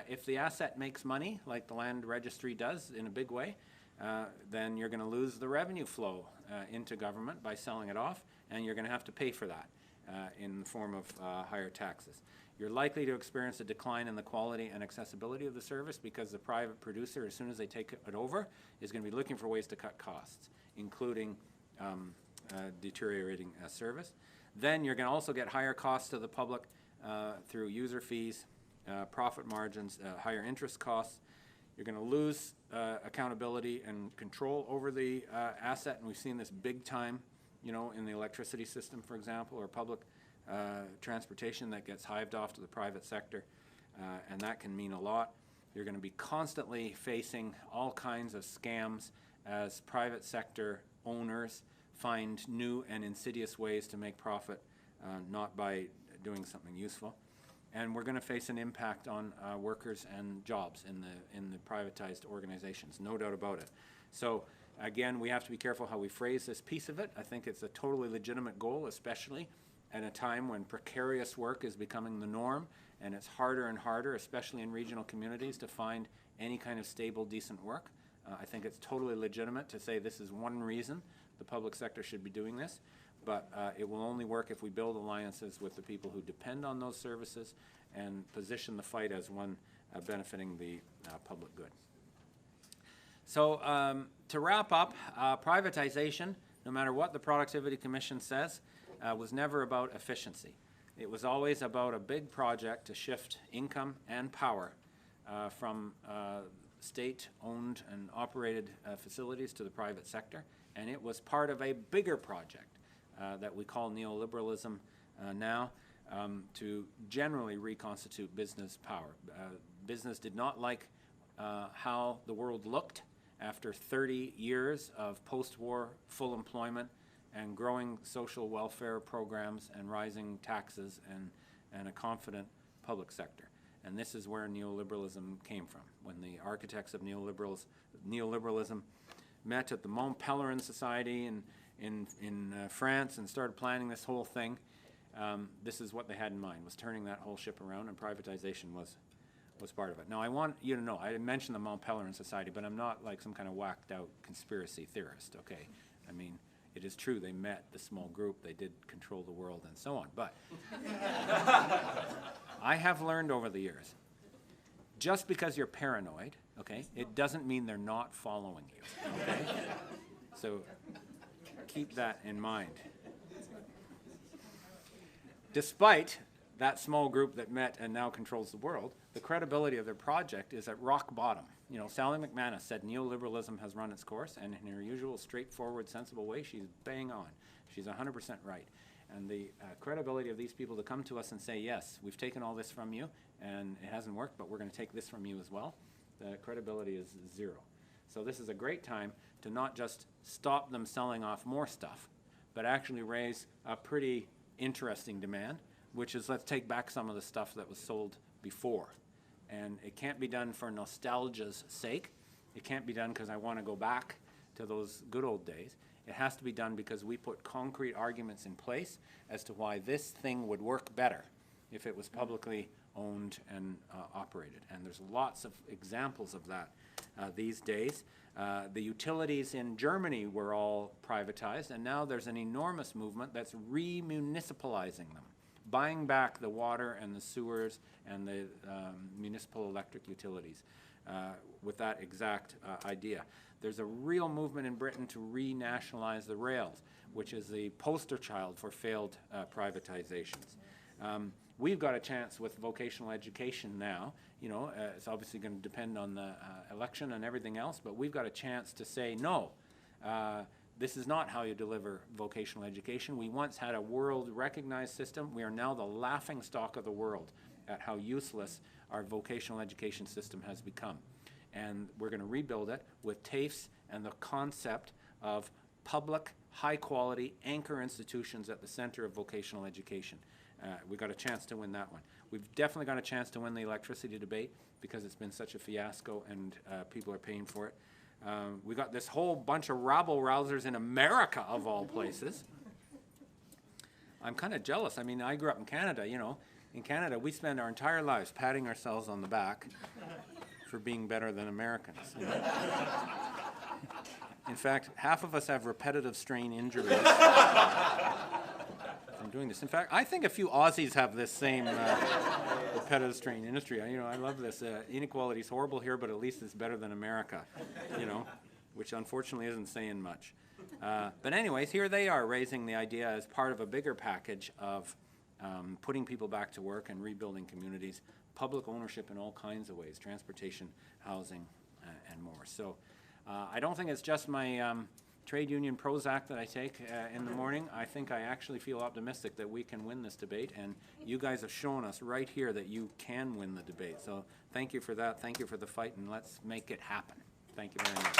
If the asset makes money, like the land registry does in a big way, then you're going to lose the revenue flow into government by selling it off, and you're going to have to pay for that in the form of higher taxes. You're likely to experience a decline in the quality and accessibility of the service, because the private producer, as soon as they take it over, is going to be looking for ways to cut costs, including deteriorating service. Then you're going to also get higher costs to the public through user fees, profit margins, higher interest costs. You're going to lose accountability and control over the asset, and we've seen this big time, you know, in the electricity system, for example, or public transportation that gets hived off to the private sector, and that can mean a lot. You're going to be constantly facing all kinds of scams as private sector owners find new and insidious ways to make profit, not by doing something useful. And we're going to face an impact on workers and jobs in the privatized organizations, no doubt about it. So again, we have to be careful how we phrase this piece of it. I think it's a totally legitimate goal, especially at a time when precarious work is becoming the norm, and it's harder and harder, especially in regional communities, to find any kind of stable, decent work. I think it's totally legitimate to say this is one reason the public sector should be doing this, but it will only work if we build alliances with the people who depend on those services and position the fight as one benefiting the public good. So to wrap up, privatization, no matter what the Productivity Commission says, was never about efficiency. It was always about a big project to shift income and power from state-owned and operated facilities to the private sector, and it was part of a bigger project that we call neoliberalism now, to generally reconstitute business power. Business did not like how the world looked after 30 years of post-war full employment and growing social welfare programs and rising taxes and a confident public sector. And this is where neoliberalism came from. When the architects of neoliberalism met at the Mont Pelerin Society in France and started planning this whole thing, this is what they had in mind, was turning that whole ship around, and privatization was part of it. Now, I want you to know, I mentioned the Mont Pelerin Society, but I'm not like some kind of whacked out conspiracy theorist, okay? I mean, it is true they met, the small group, they did control the world and so on, but I have learned over the years, just because you're paranoid, okay, it doesn't mean they're not following you, okay? So keep that in mind. Despite that small group that met and now controls the world, the credibility of their project is at rock bottom. You know, Sally McManus said neoliberalism has run its course, and in her usual straightforward, sensible way, she's bang on. She's 100% right. And the credibility of these people to come to us and say, yes, we've taken all this from you, and it hasn't worked, but we're going to take this from you as well, the credibility is zero. So this is a great time to not just stop them selling off more stuff, but actually raise a pretty interesting demand, which is let's take back some of the stuff that was sold before. And it can't be done for nostalgia's sake. It can't be done because I want to go back to those good old days. It has to be done because we put concrete arguments in place as to why this thing would work better if it was publicly owned and operated. And there's lots of examples of that these days. The utilities in Germany were all privatized, and now there's an enormous movement that's remunicipalizing them, buying back the water and the sewers and the municipal electric utilities with that exact idea. There's a real movement in Britain to renationalize the rails, which is the poster child for failed privatizations. We've got a chance with vocational education now. You know, it's obviously going to depend on the election and everything else, but we've got a chance to say, no, this is not how you deliver vocational education. We once had a world-recognized system. We are now the laughingstock of the world at how useless our vocational education system has become. And we're going to rebuild it with TAFEs and the concept of public, high-quality anchor institutions at the center of vocational education. We've got a chance to win that one. We've definitely got a chance to win the electricity debate because it's been such a fiasco and people are paying for it. We got this whole bunch of rabble-rousers in America, of all places. I'm kind of jealous. I mean, I grew up in Canada, you know. In Canada, we spend our entire lives patting ourselves on the back for being better than Americans. You know? In fact, half of us have repetitive strain injuries from doing this. In fact, I think a few Aussies have this same repetitive strain industry. You know, I love this. Inequality is horrible here, but at least it's better than America, you know, which unfortunately isn't saying much. But anyways, here they are raising the idea as part of a bigger package of putting people back to work and rebuilding communities, public ownership in all kinds of ways, transportation, housing, and more. So I don't think it's just my trade union Prozac that I take in the morning. I think I actually feel optimistic that we can win this debate, and you guys have shown us right here that you can win the debate. So thank you for that. Thank you for the fight, and let's make it happen. Thank you very much.